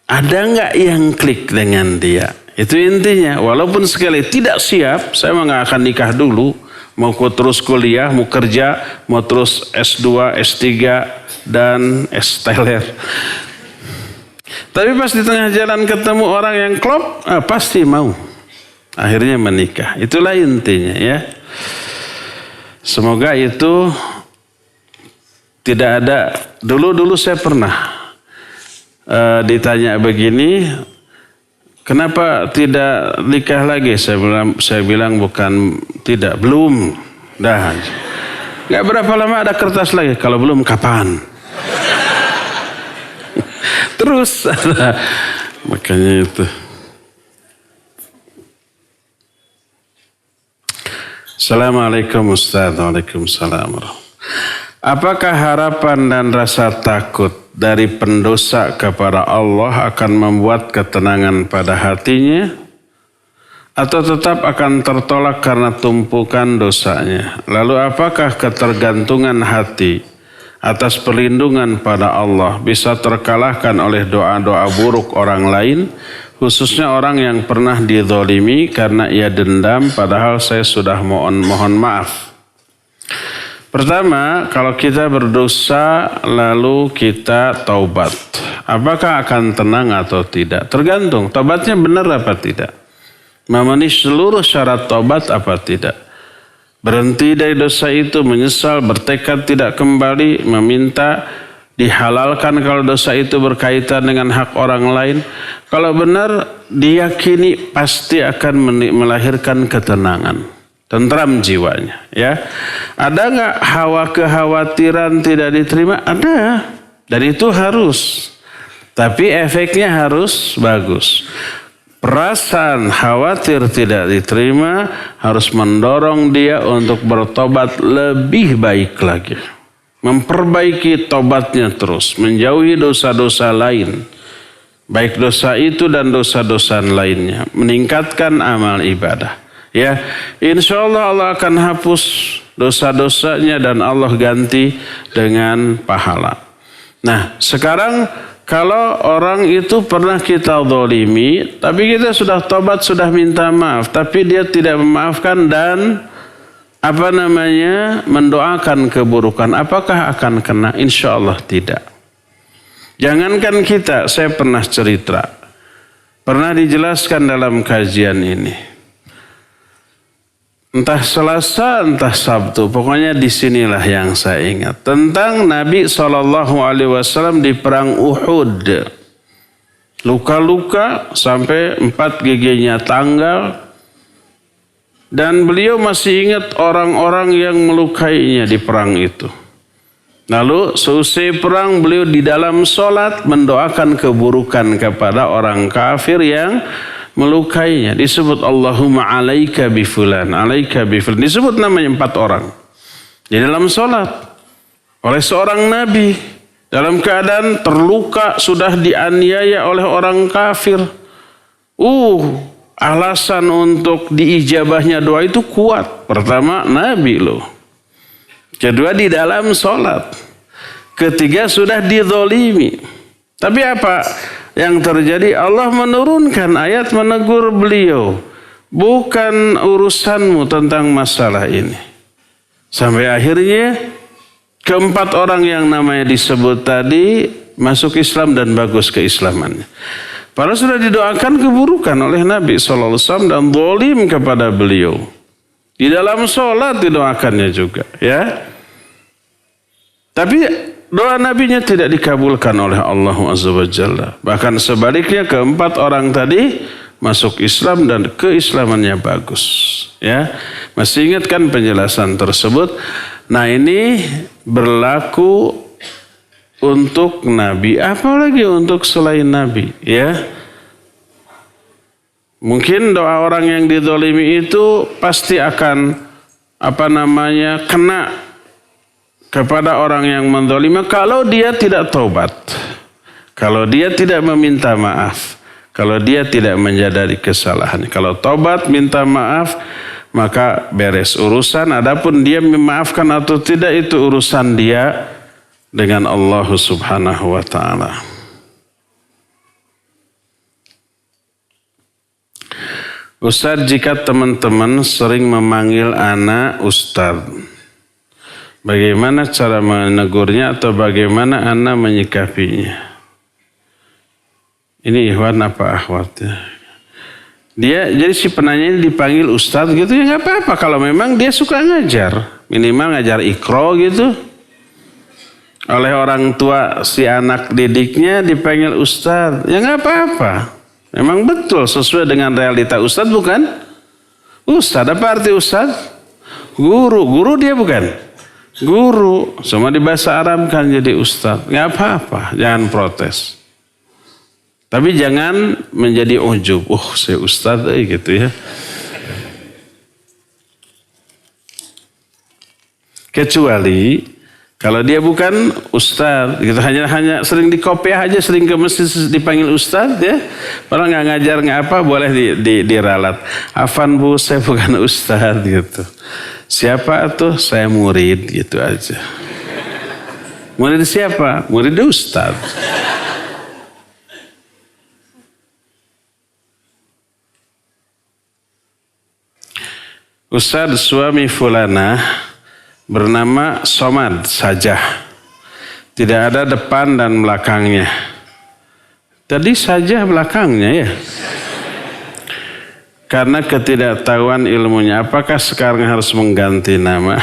ada nggak yang klik dengan dia? Itu intinya. Walaupun sekali tidak siap, saya mah nggak akan nikah dulu. Mau terus kuliah, mau kerja, mau terus S2, S3, dan S-teler. Tapi pas di tengah jalan ketemu orang yang klop, pasti mau. Akhirnya menikah. Itulah intinya ya. Semoga itu tidak ada. Dulu saya pernah ditanya begini, kenapa tidak nikah lagi? Saya bilang bukan tidak, belum. Dah. Gak berapa lama ada kertas lagi. Kalau belum kapan? Terus makanya itu. Assalamualaikum Ustaz. Waalaikumsalam. Apakah harapan dan rasa takut dari pendosa kepada Allah akan membuat ketenangan pada hatinya? Atau tetap akan tertolak karena tumpukan dosanya? Lalu apakah ketergantungan hati atas perlindungan pada Allah bisa terkalahkan oleh doa-doa buruk orang lain, khususnya orang yang pernah dizalimi karena ia dendam padahal saya sudah mohon maaf? Pertama, kalau kita berdosa lalu kita taubat, apakah akan tenang atau tidak? Tergantung, taubatnya benar apa tidak? Memenuhi seluruh syarat taubat apa tidak? Berhenti dari dosa itu, menyesal, bertekad tidak kembali, meminta dihalalkan kalau dosa itu berkaitan dengan hak orang lain. Kalau benar, diyakini pasti akan melahirkan ketenangan, tentram jiwanya. Ya, ada nggak kekhawatiran tidak diterima? Ada, dan itu harus. Tapi efeknya harus bagus. Perasaan khawatir tidak diterima harus mendorong dia untuk bertobat lebih baik lagi. Memperbaiki tobatnya terus. Menjauhi dosa-dosa lain. Baik dosa itu dan dosa-dosa lainnya. Meningkatkan amal ibadah. Ya, insya Allah Allah akan hapus dosa-dosanya dan Allah ganti dengan pahala. Nah, sekarang kalau orang itu pernah kita zalimi, tapi kita sudah tobat, sudah minta maaf, tapi dia tidak memaafkan dan mendoakan keburukan, apakah akan kena? Insya Allah tidak. Jangankan kita, saya pernah cerita, pernah dijelaskan dalam kajian ini. Entah Selasa, entah Sabtu, pokoknya disinilah yang saya ingat. Tentang Nabi SAW di perang Uhud. Luka-luka sampai 4 giginya tanggal. Dan beliau masih ingat orang-orang yang melukainya di perang itu. Lalu seusai perang beliau di dalam sholat mendoakan keburukan kepada orang kafir yang melukainya. Disebut Allahumma alaika bifulan, alaika bifulan. Disebut namanya 4 orang. Di dalam sholat. Oleh seorang Nabi. Dalam keadaan terluka, sudah dianiaya oleh orang kafir. Alasan untuk diijabahnya doa itu kuat. Pertama, Nabi loh. Kedua, di dalam sholat. Ketiga, sudah dizalimi. Tapi apa yang terjadi? Allah menurunkan ayat menegur beliau. Bukan urusanmu tentang masalah ini. Sampai akhirnya keempat orang yang namanya disebut tadi masuk Islam dan bagus keislamannya. Padahal sudah didoakan keburukan oleh Nabi SAW dan zalim kepada beliau. Di dalam sholat didoakannya juga. Ya. Tapi doa nabinya tidak dikabulkan oleh Allah Azza wa Jalla. Bahkan sebaliknya keempat orang tadi masuk Islam dan keislamannya bagus. Ya, masih ingat kan penjelasan tersebut? Nah, ini berlaku untuk Nabi, apalagi untuk selain Nabi. Ya, mungkin doa orang yang dizalimi itu pasti akan kena kepada orang yang menzalimi kalau dia tidak taubat, kalau dia tidak meminta maaf, kalau dia tidak menyadari kesalahan. Kalau taubat minta maaf maka beres urusan. Adapun dia memaafkan atau tidak itu urusan dia dengan Allah Subhanahu wa taala. Ustaz, jika teman-teman sering memanggil anak Ustaz, bagaimana cara menegurnya atau bagaimana anak menyikapinya? Ini ikhwan apa akhwat ya? Dia jadi si penanya ini dipanggil Ustaz gitu ya nggak apa-apa kalau memang dia suka ngajar, minimal ngajar ikro gitu. Oleh orang tua si anak didiknya dipanggil Ustaz, ya nggak apa-apa. Memang betul sesuai dengan realita Ustaz bukan? Ustaz apa arti Ustaz? Guru, guru dia bukan? Guru, cuma di bahasa Arab kan jadi Ustaz, nggak apa-apa, jangan protes. Tapi jangan menjadi ujub. Saya Ustaz gitu ya. Kecuali kalau dia bukan Ustaz, gitu hanya sering dikopiah aja, sering ke masjid dipanggil Ustaz ya. Orang nggak ngajar nggak apa, boleh diralat. Afan Bu, saya bukan Ustaz gitu. Siapa tuh? Saya murid gitu aja. Murid siapa? Murid Ustaz. Ustaz, suami fulana bernama Somad saja. Tidak ada depan dan belakangnya. Tadi saja belakangnya ya. Karena ketidaktahuan ilmunya, apakah sekarang harus mengganti nama?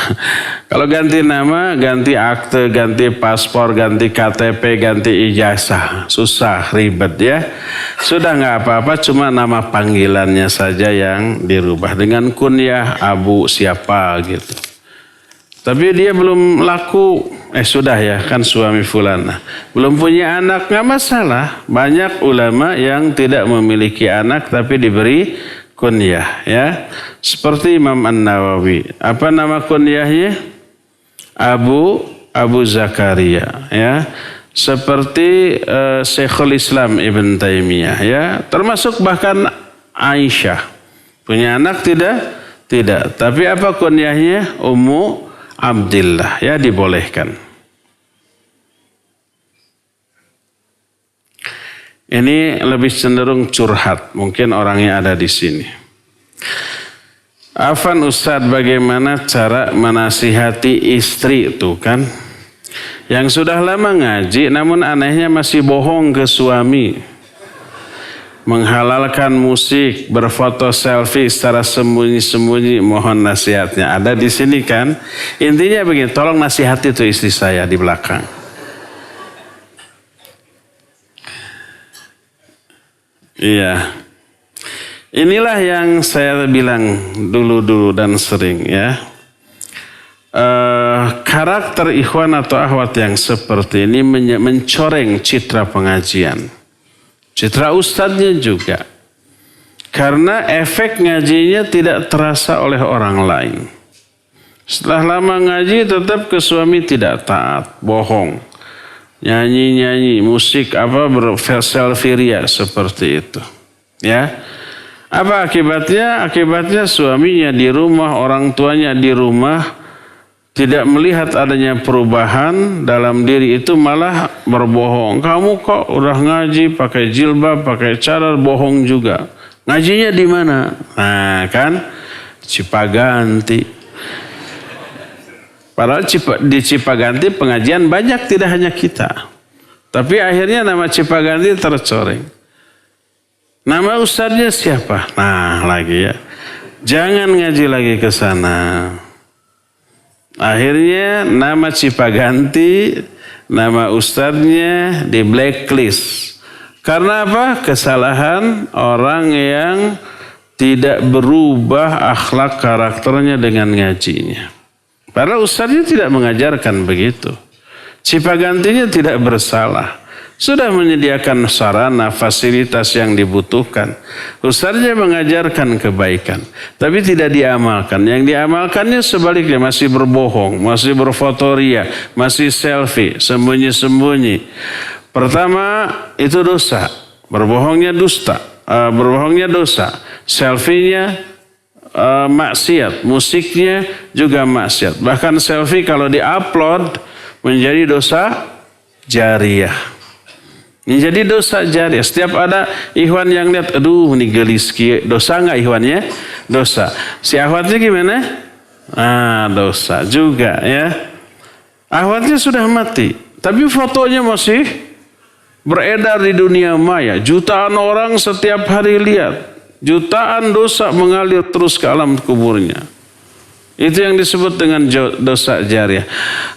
Kalau ganti nama, ganti akte, ganti paspor, ganti KTP, ganti ijazah. Susah, ribet ya. Sudah nggak apa-apa, cuma nama panggilannya saja yang dirubah. Dengan kunyah Abu siapa gitu. Tapi dia belum laku, sudah ya kan suami fulana. Belum punya anak, nggak masalah. Banyak ulama yang tidak memiliki anak tapi diberi kunyah ya. Seperti Imam An-Nawawi. Apa nama kunyahnya? Abu Zakaria ya. Seperti Syekhul Islam Ibn Taimiyah ya. Termasuk bahkan Aisyah. Punya anak tidak? Tidak. Tapi apa kunyahnya? Ummu Abdillah ya, dibolehkan. Ini lebih cenderung curhat, mungkin orangnya ada di sini. Afan Ustadz, bagaimana cara menasihati istri itu kan? Yang sudah lama ngaji namun anehnya masih bohong ke suami. Menghalalkan musik, berfoto selfie secara sembunyi-sembunyi, mohon nasihatnya. Ada di sini kan? Intinya begini, tolong nasihati tuh istri saya di belakang. Iya. Inilah yang saya bilang dulu dan sering ya. Karakter ikhwan atau akhwat yang seperti ini mencoreng citra pengajian. Citra ustadznya juga. Karena efek ngajinya tidak terasa oleh orang lain. Setelah lama ngaji tetap ke suami tidak taat, bohong. Nyanyi-nyanyi, musik selfie ria seperti itu. Ya. Apa akibatnya? Akibatnya suaminya di rumah, orang tuanya di rumah, tidak melihat adanya perubahan dalam diri itu, malah berbohong. Kamu kok udah ngaji, pakai jilbab, pakai cadar, bohong juga. Ngajinya di mana? Nah kan, Cipaganti. Padahal di Cipaganti pengajian banyak, tidak hanya kita. Tapi akhirnya nama Cipaganti tercoreng. Nama ustadznya siapa? Nah lagi ya. Jangan ngaji lagi ke sana. Akhirnya nama Cipaganti, nama ustadznya di blacklist. Karena apa? Kesalahan orang yang tidak berubah akhlak karakternya dengan ngajinya. Padahal ustadznya tidak mengajarkan begitu. Cipagantinya tidak bersalah. Sudah menyediakan sarana, fasilitas yang dibutuhkan. Ustaznya mengajarkan kebaikan, tapi tidak diamalkan. Yang diamalkannya sebaliknya, masih berbohong, masih berfotoria, masih selfie, sembunyi-sembunyi. Pertama, itu dosa. Berbohongnya dusta, berbohongnya dosa. Selfie-nya maksiat, musiknya juga maksiat. Bahkan selfie kalau diupload menjadi dosa jariah. Ini jadi dosa jariah. Setiap ada ikhwan yang lihat, aduh ini gelis, dosa nggak ikhwannya? Dosa. Si akhwatnya gimana? Dosa juga ya. Akhwatnya sudah mati, tapi fotonya masih beredar di dunia maya. Jutaan orang setiap hari lihat. Jutaan dosa mengalir terus ke alam kuburnya. Itu yang disebut dengan dosa jariah.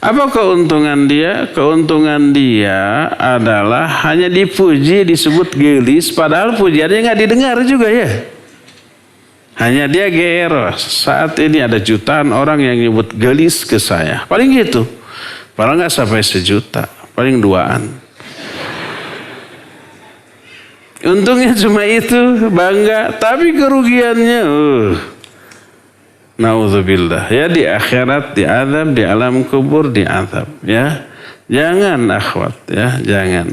Apa keuntungan dia? Keuntungan dia adalah hanya dipuji, disebut gelis, padahal pujiannya nggak didengar juga ya. Hanya dia GR. Saat ini ada jutaan orang yang nyebut gelis ke saya. Paling gitu. Padahal nggak sampai 1 juta. Paling 2-an. Untungnya cuma itu, bangga. Tapi kerugiannya, naudzubillah. Ya, di akhirat diazab, di alam kubur diazab. Ya, jangan akhwat, ya, jangan.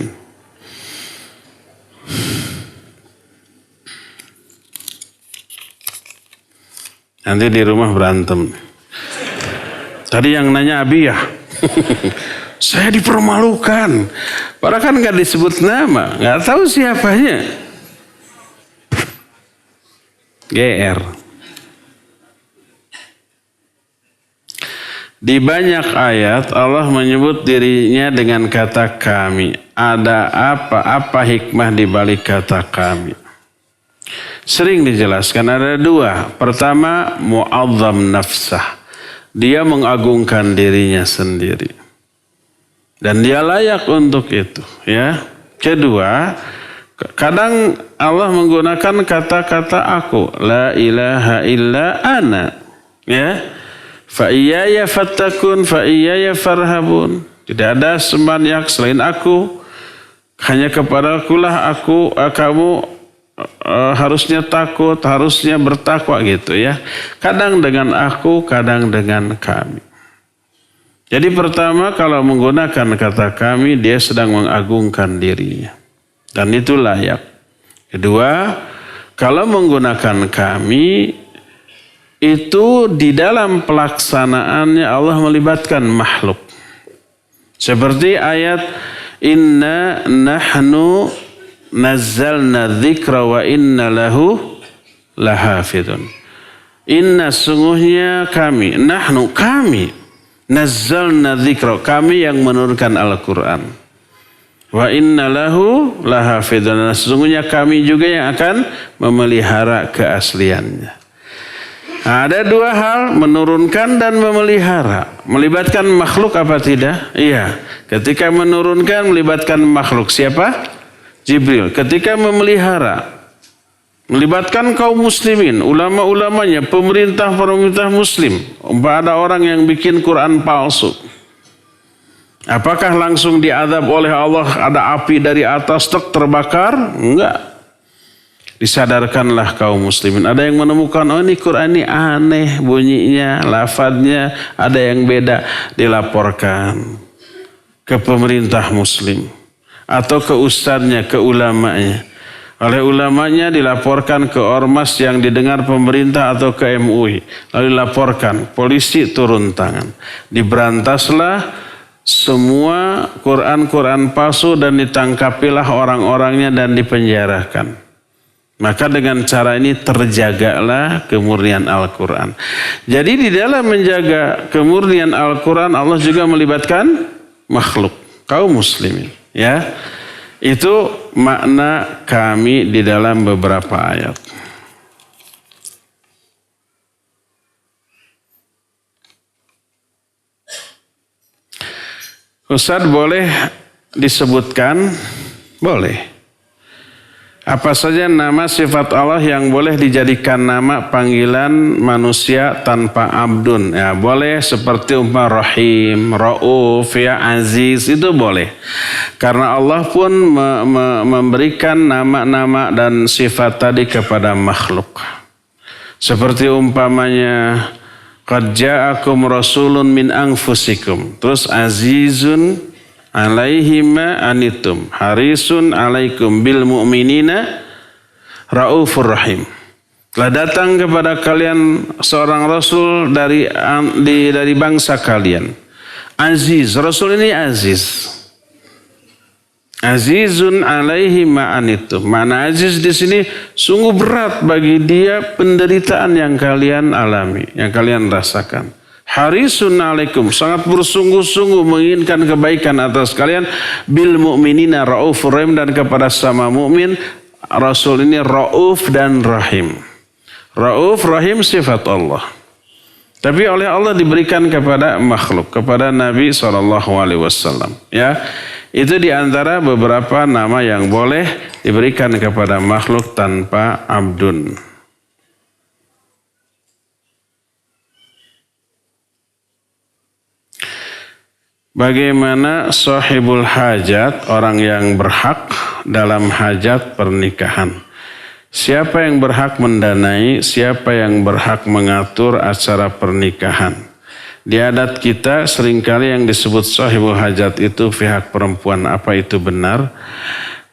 Nanti di rumah berantem. Tadi yang nanya Abiyah. Saya dipermalukan. Padahal kan nggak disebut nama, nggak tahu siapanya. GR. Di banyak ayat Allah menyebut dirinya dengan kata kami. Ada apa hikmah di balik kata kami? Sering dijelaskan ada 2. Pertama, mu'azzam nafsah. Dia mengagungkan dirinya sendiri. Dan dia layak untuk itu, ya. Kedua, kadang Allah menggunakan kata-kata aku, la ilaha illa ana, ya. Fa iyaya fattakun, fa iyaya farhabun. Tidak ada sembahan yang selain aku, hanya kepadakulah kamu harusnya takut, harusnya bertakwa gitu ya. Kadang dengan aku, kadang dengan kami. Jadi pertama kalau menggunakan kata kami, dia sedang mengagungkan dirinya. Dan itu layak. Kedua, kalau menggunakan kami, itu di dalam pelaksanaannya Allah melibatkan makhluk. Seperti ayat, inna nahnu nazzalna dzikra wa inna lahu lahafidun. Inna sungguhnya kami, nahnu kami. Nazzalna dzikra, kami yang menurunkan Al-Quran. Wa inna lahu lahafidun, sesungguhnya kami juga yang akan memelihara keasliannya. Nah, ada 2 hal, menurunkan dan memelihara. Melibatkan makhluk apa tidak? Iya. Ketika menurunkan melibatkan makhluk. Siapa? Jibril. Ketika memelihara melibatkan kaum muslimin, ulama-ulamanya, pemerintah muslim. Ada orang yang bikin Quran palsu. Apakah langsung diazab oleh Allah, ada api dari atas terbakar? Enggak. Disadarkanlah kaum muslimin. Ada yang menemukan, oh ini Quran ini aneh bunyinya, lafadznya ada yang beda. Dilaporkan ke pemerintah muslim. Atau ke ustadznya, ke ulamanya. Oleh ulamanya dilaporkan ke ormas yang didengar pemerintah atau ke MUI. Lalu dilaporkan, polisi turun tangan. Diberantaslah semua Quran palsu dan ditangkapilah orang-orangnya dan dipenjarakan. Maka dengan cara ini terjagalah kemurnian Al-Quran. Jadi di dalam menjaga kemurnian Al-Quran Allah juga melibatkan makhluk, kaum muslimin. Ya. Itu makna kami di dalam beberapa ayat. Ustaz boleh disebutkan? Boleh. Apa saja nama sifat Allah yang boleh dijadikan nama panggilan manusia tanpa abdun? Ya, boleh seperti Rahim, Rauf, ya, Aziz, itu boleh. Karena Allah pun memberikan nama-nama dan sifat tadi kepada makhluk. Seperti umpamanya qad ja'akum rasulun min anfusikum. Terus azizun alaihi ma anitum harisun alaikum bil mu'minina raufur rahim. Telah datang kepada kalian seorang rasul dari bangsa kalian. Aziz, rasul ini aziz. Azizun alaihi ma anitum. Mana aziz di sini sungguh berat bagi dia penderitaan yang kalian alami, yang kalian rasakan. Harisun alaikum, sangat bersungguh-sungguh menginginkan kebaikan atas kalian. Bil mu'minina raufur rahim, dan kepada sama mukmin Rasul ini rauf dan rahim. Rauf, rahim sifat Allah. Tapi oleh Allah diberikan kepada makhluk, kepada Nabi SAW. Ya, itu diantara beberapa nama yang boleh diberikan kepada makhluk tanpa abdun. Bagaimana sahibul hajat, orang yang berhak dalam hajat pernikahan? Siapa yang berhak mendanai, siapa yang berhak mengatur acara pernikahan? Di adat kita seringkali yang disebut sahibul hajat itu pihak perempuan. Apa itu benar?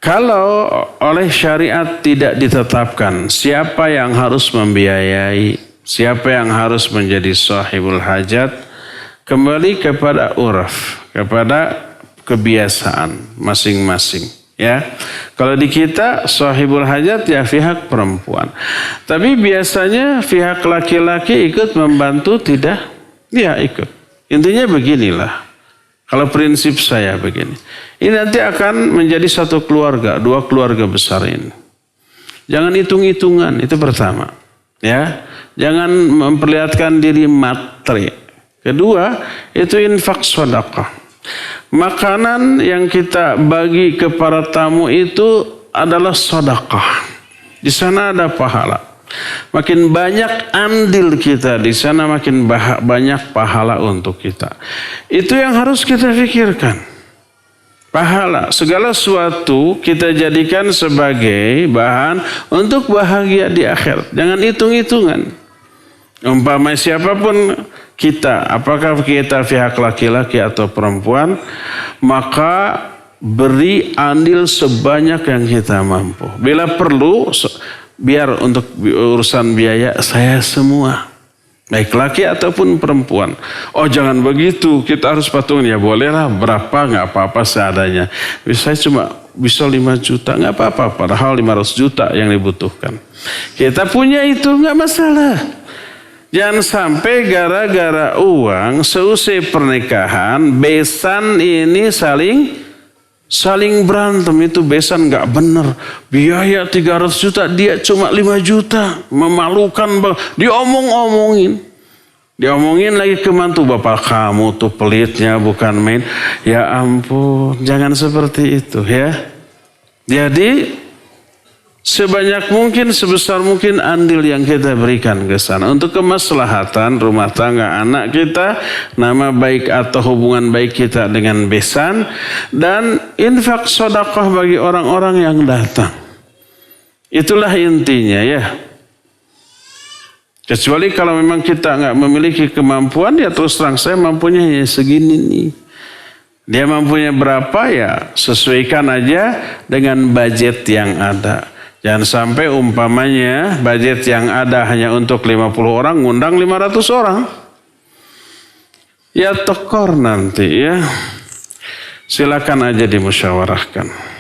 Kalau oleh syariat tidak ditetapkan siapa yang harus membiayai, siapa yang harus menjadi sahibul hajat, kembali kepada uraf, kepada kebiasaan masing-masing. Ya, kalau di kita sahibul hajat ya pihak perempuan. Tapi biasanya pihak laki-laki ikut membantu tidak? Ya ikut. Intinya beginilah. Kalau prinsip saya begini. Ini nanti akan menjadi satu keluarga, dua keluarga besar ini. Jangan hitung-hitungan, itu pertama. Ya, jangan memperlihatkan diri matre. Kedua, itu infak sedekah. Makanan yang kita bagi ke para tamu itu adalah sedekah. Di sana ada pahala. Makin banyak andil kita di sana, makin banyak pahala untuk kita. Itu yang harus kita pikirkan. Pahala, segala sesuatu kita jadikan sebagai bahan untuk bahagia di akhirat. Jangan hitung-hitungan. Umpama siapapun kita, apakah kita pihak laki-laki atau perempuan, maka beri andil sebanyak yang kita mampu. Bila perlu, biar untuk urusan biaya saya semua, baik laki ataupun perempuan. Oh jangan begitu, kita harus patungan. Ya bolehlah, berapa nggak apa-apa seadanya. Saya cuma bisa 5 juta, nggak apa-apa. Padahal 500 juta yang dibutuhkan. Kita punya itu nggak masalah. Jangan sampai gara-gara uang seusai pernikahan besan ini saling berantem. Itu besan nggak benar. Biaya 300 juta dia cuma 5 juta. Memalukan bang. Diomongin lagi ke mantu. Bapak kamu tuh pelitnya bukan main. Ya ampun, jangan seperti itu ya. Jadi sebanyak mungkin, sebesar mungkin andil yang kita berikan ke sana untuk kemaslahatan rumah tangga anak kita, nama baik atau hubungan baik kita dengan besan, dan infak sedekah bagi orang-orang yang datang. Itulah intinya ya. Kecuali kalau memang kita nggak memiliki kemampuan, ya terus terang saya mampunya ya segini nih. Dia mampunya berapa ya sesuaikan aja dengan budget yang ada. Jangan sampai umpamanya budget yang ada hanya untuk 50 orang, ngundang 500 orang. Ya tekor nanti ya. Silakan aja dimusyawarahkan.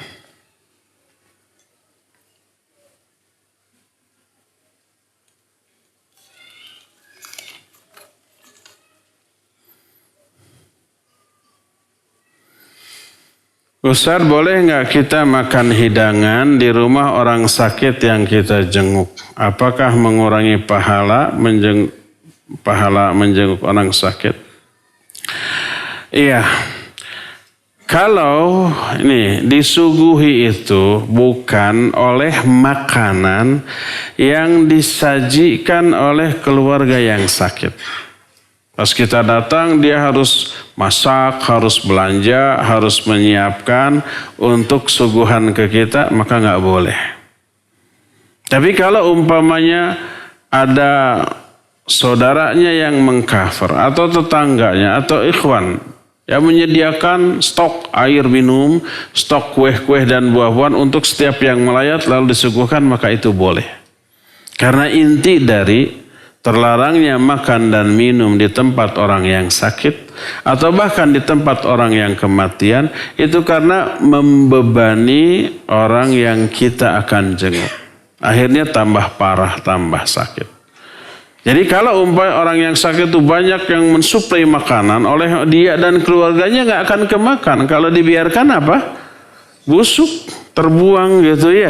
Ustaz, boleh nggak kita makan hidangan di rumah orang sakit yang kita jenguk? Apakah mengurangi pahala menjenguk orang sakit? Iya. Kalau ini disuguhi itu bukan oleh makanan yang disajikan oleh keluarga yang sakit. Pas kita datang dia harus masak, harus belanja, harus menyiapkan untuk suguhan ke kita, maka nggak boleh. Tapi kalau umpamanya ada saudaranya yang mengcover atau tetangganya atau ikhwan yang menyediakan stok air minum, stok kue-kue dan buah-buahan untuk setiap yang melayat lalu disuguhkan, maka itu boleh. Karena inti dari terlarangnya makan dan minum di tempat orang yang sakit atau bahkan di tempat orang yang kematian itu karena membebani orang yang kita akan jenguk. Akhirnya tambah parah, tambah sakit. Jadi kalau umpamanya orang yang sakit itu banyak yang mensuplai makanan oleh dia dan keluarganya nggak akan kemakan. Kalau dibiarkan apa? Busuk, terbuang gitu ya.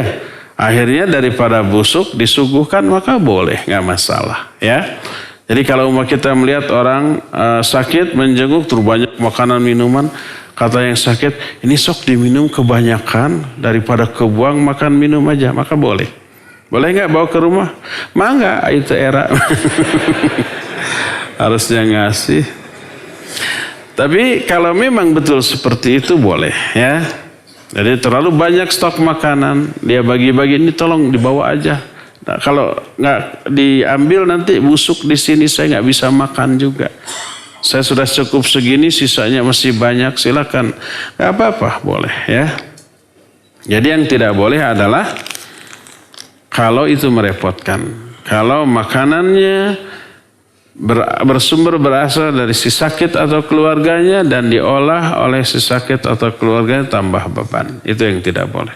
Akhirnya daripada busuk disuguhkan maka boleh, nggak masalah ya. Jadi kalau kita melihat orang sakit menjenguk terus banyak makanan minuman, kata yang sakit ini sok diminum kebanyakan daripada kebuang, makan minum aja, maka boleh. Boleh nggak bawa ke rumah? Mangga, itu era. Harusnya ngasih. Tapi kalau memang betul seperti itu boleh ya. Jadi terlalu banyak stok makanan, dia bagi-bagi, ini tolong dibawa aja. Nah, kalau nggak diambil nanti busuk di sini, saya nggak bisa makan juga. Saya sudah cukup segini, sisanya masih banyak, silakan. Nggak apa-apa, boleh ya. Jadi yang tidak boleh adalah kalau itu merepotkan. Kalau makanannya bersumber berasal dari si sakit atau keluarganya dan diolah oleh si sakit atau keluarganya, tambah beban. Itu yang tidak boleh.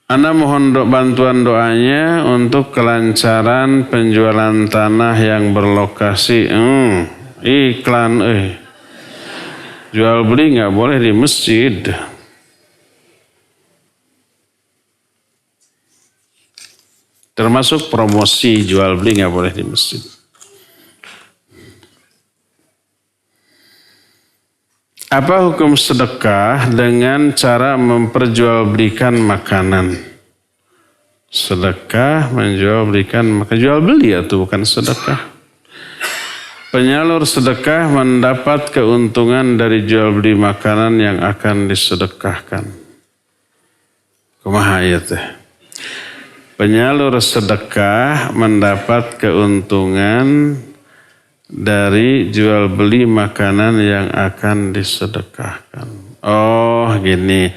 Anda mohon bantuan doanya untuk kelancaran penjualan tanah yang berlokasi iklan. Jual beli nggak boleh di masjid. Termasuk promosi jual beli nggak boleh di masjid. Apa hukum sedekah dengan cara memperjualbelikan makanan? Sedekah menjual-belikan makanan, jual beli atau bukan sedekah? Penyalur sedekah mendapat keuntungan dari jual beli makanan yang akan disedekahkan. Kumaha ieu teh? Penyalur sedekah mendapat keuntungan dari jual beli makanan yang akan disedekahkan. Oh gini,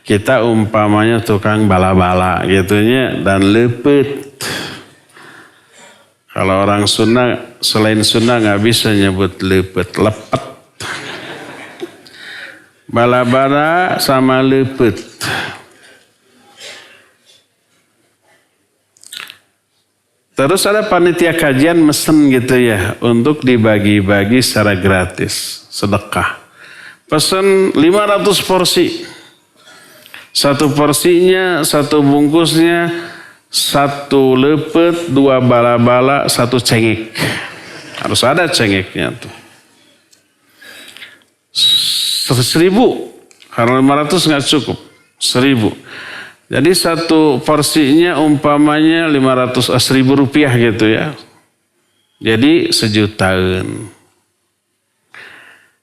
kita umpamanya tukang bala-bala gitunya dan lepet. Kalau orang Sunda, selain Sunda nggak bisa nyebut lepet, lepet. Bala-bala sama lepet. Terus ada panitia kajian mesen gitu ya, untuk dibagi-bagi secara gratis, sedekah. Pesen 500 porsi. Satu porsinya, satu bungkusnya, satu lepet, 2 bala-bala, 1 cengek. Harus ada cengeknya tuh. 1.000. Karena 500 nggak cukup. 1.000. Jadi satu porsinya umpamanya 1.000 rupiah gitu ya. Jadi 1 jutaan.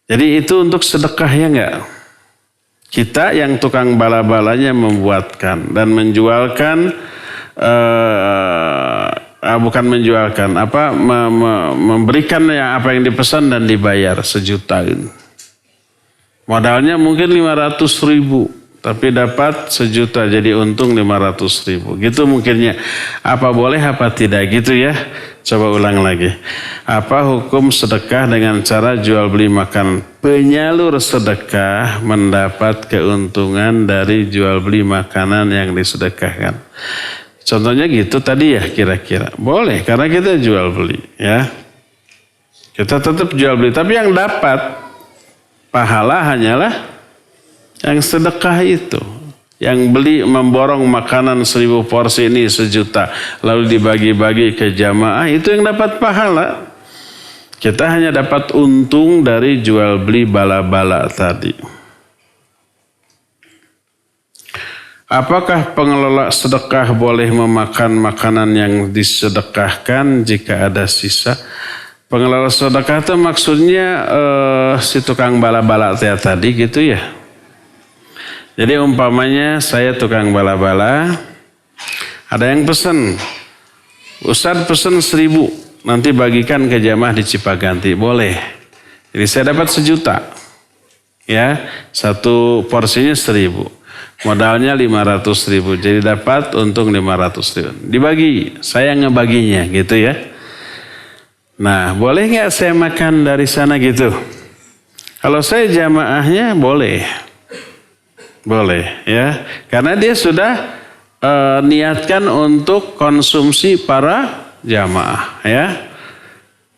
Jadi itu untuk sedekah ya enggak? Kita yang tukang bala-balanya membuatkan dan menjualkan, bukan menjualkan, memberikan apa yang dipesan dan dibayar 1 jutaan. Modalnya mungkin 500.000, tapi dapat 1 juta, jadi untung 500.000. Gitu mungkinnya. Apa boleh apa tidak gitu ya? Coba ulang lagi. Apa hukum sedekah dengan cara jual beli makan? Penyalur sedekah mendapat keuntungan dari jual beli makanan yang disedekahkan. Contohnya gitu tadi ya kira-kira. Boleh karena kita jual beli ya. Kita tetap jual beli. Tapi yang dapat pahala hanyalah yang sedekah itu. Yang beli memborong makanan 1.000 porsi ini 1 juta. Lalu dibagi-bagi ke jamaah, itu yang dapat pahala. Kita hanya dapat untung dari jual beli bala-bala tadi. Apakah pengelola sedekah boleh memakan makanan yang disedekahkan jika ada sisa? Pengelola sedekah itu maksudnya si tukang bala-bala tadi gitu ya. Jadi umpamanya saya tukang bala-bala, ada yang pesen, Ustadz pesen 1.000. Nanti bagikan ke jamaah di Cipaganti, boleh. Jadi saya dapat 1 juta, ya, satu porsinya 1.000, modalnya 500.000, jadi dapat untung 500.000. Dibagi, saya ngebaginya, gitu ya. Nah, boleh nggak saya makan dari sana gitu? Kalau saya jamaahnya boleh, ya, karena dia sudah niatkan untuk konsumsi para jamaah, ya.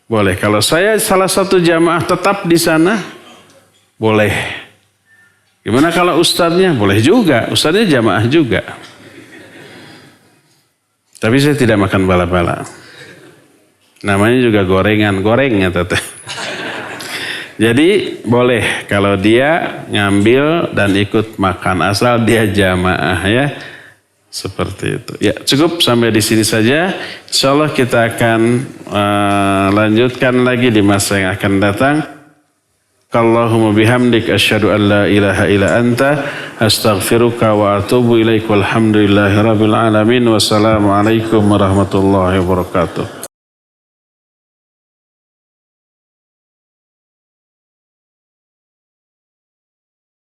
Boleh. Kalau saya salah satu jamaah tetap di sana, boleh. Gimana kalau ustadznya? Boleh juga. Ustadznya jamaah juga. Tapi saya tidak makan bala-bala. Namanya juga gorengnya teteh. Jadi boleh kalau dia ngambil dan ikut makan asal dia jamaah, ya. Seperti itu. Ya, cukup sampai di sini saja. Insyaallah kita akan lanjutkan lagi di masa yang akan datang. Allahumma bihamdik asyhadu an la ilaha illa anta astaghfiruka wa atubu ilaik. Walhamdulillahirabbil alamin. Wassalamualaikum warahmatullahi wabarakatuh.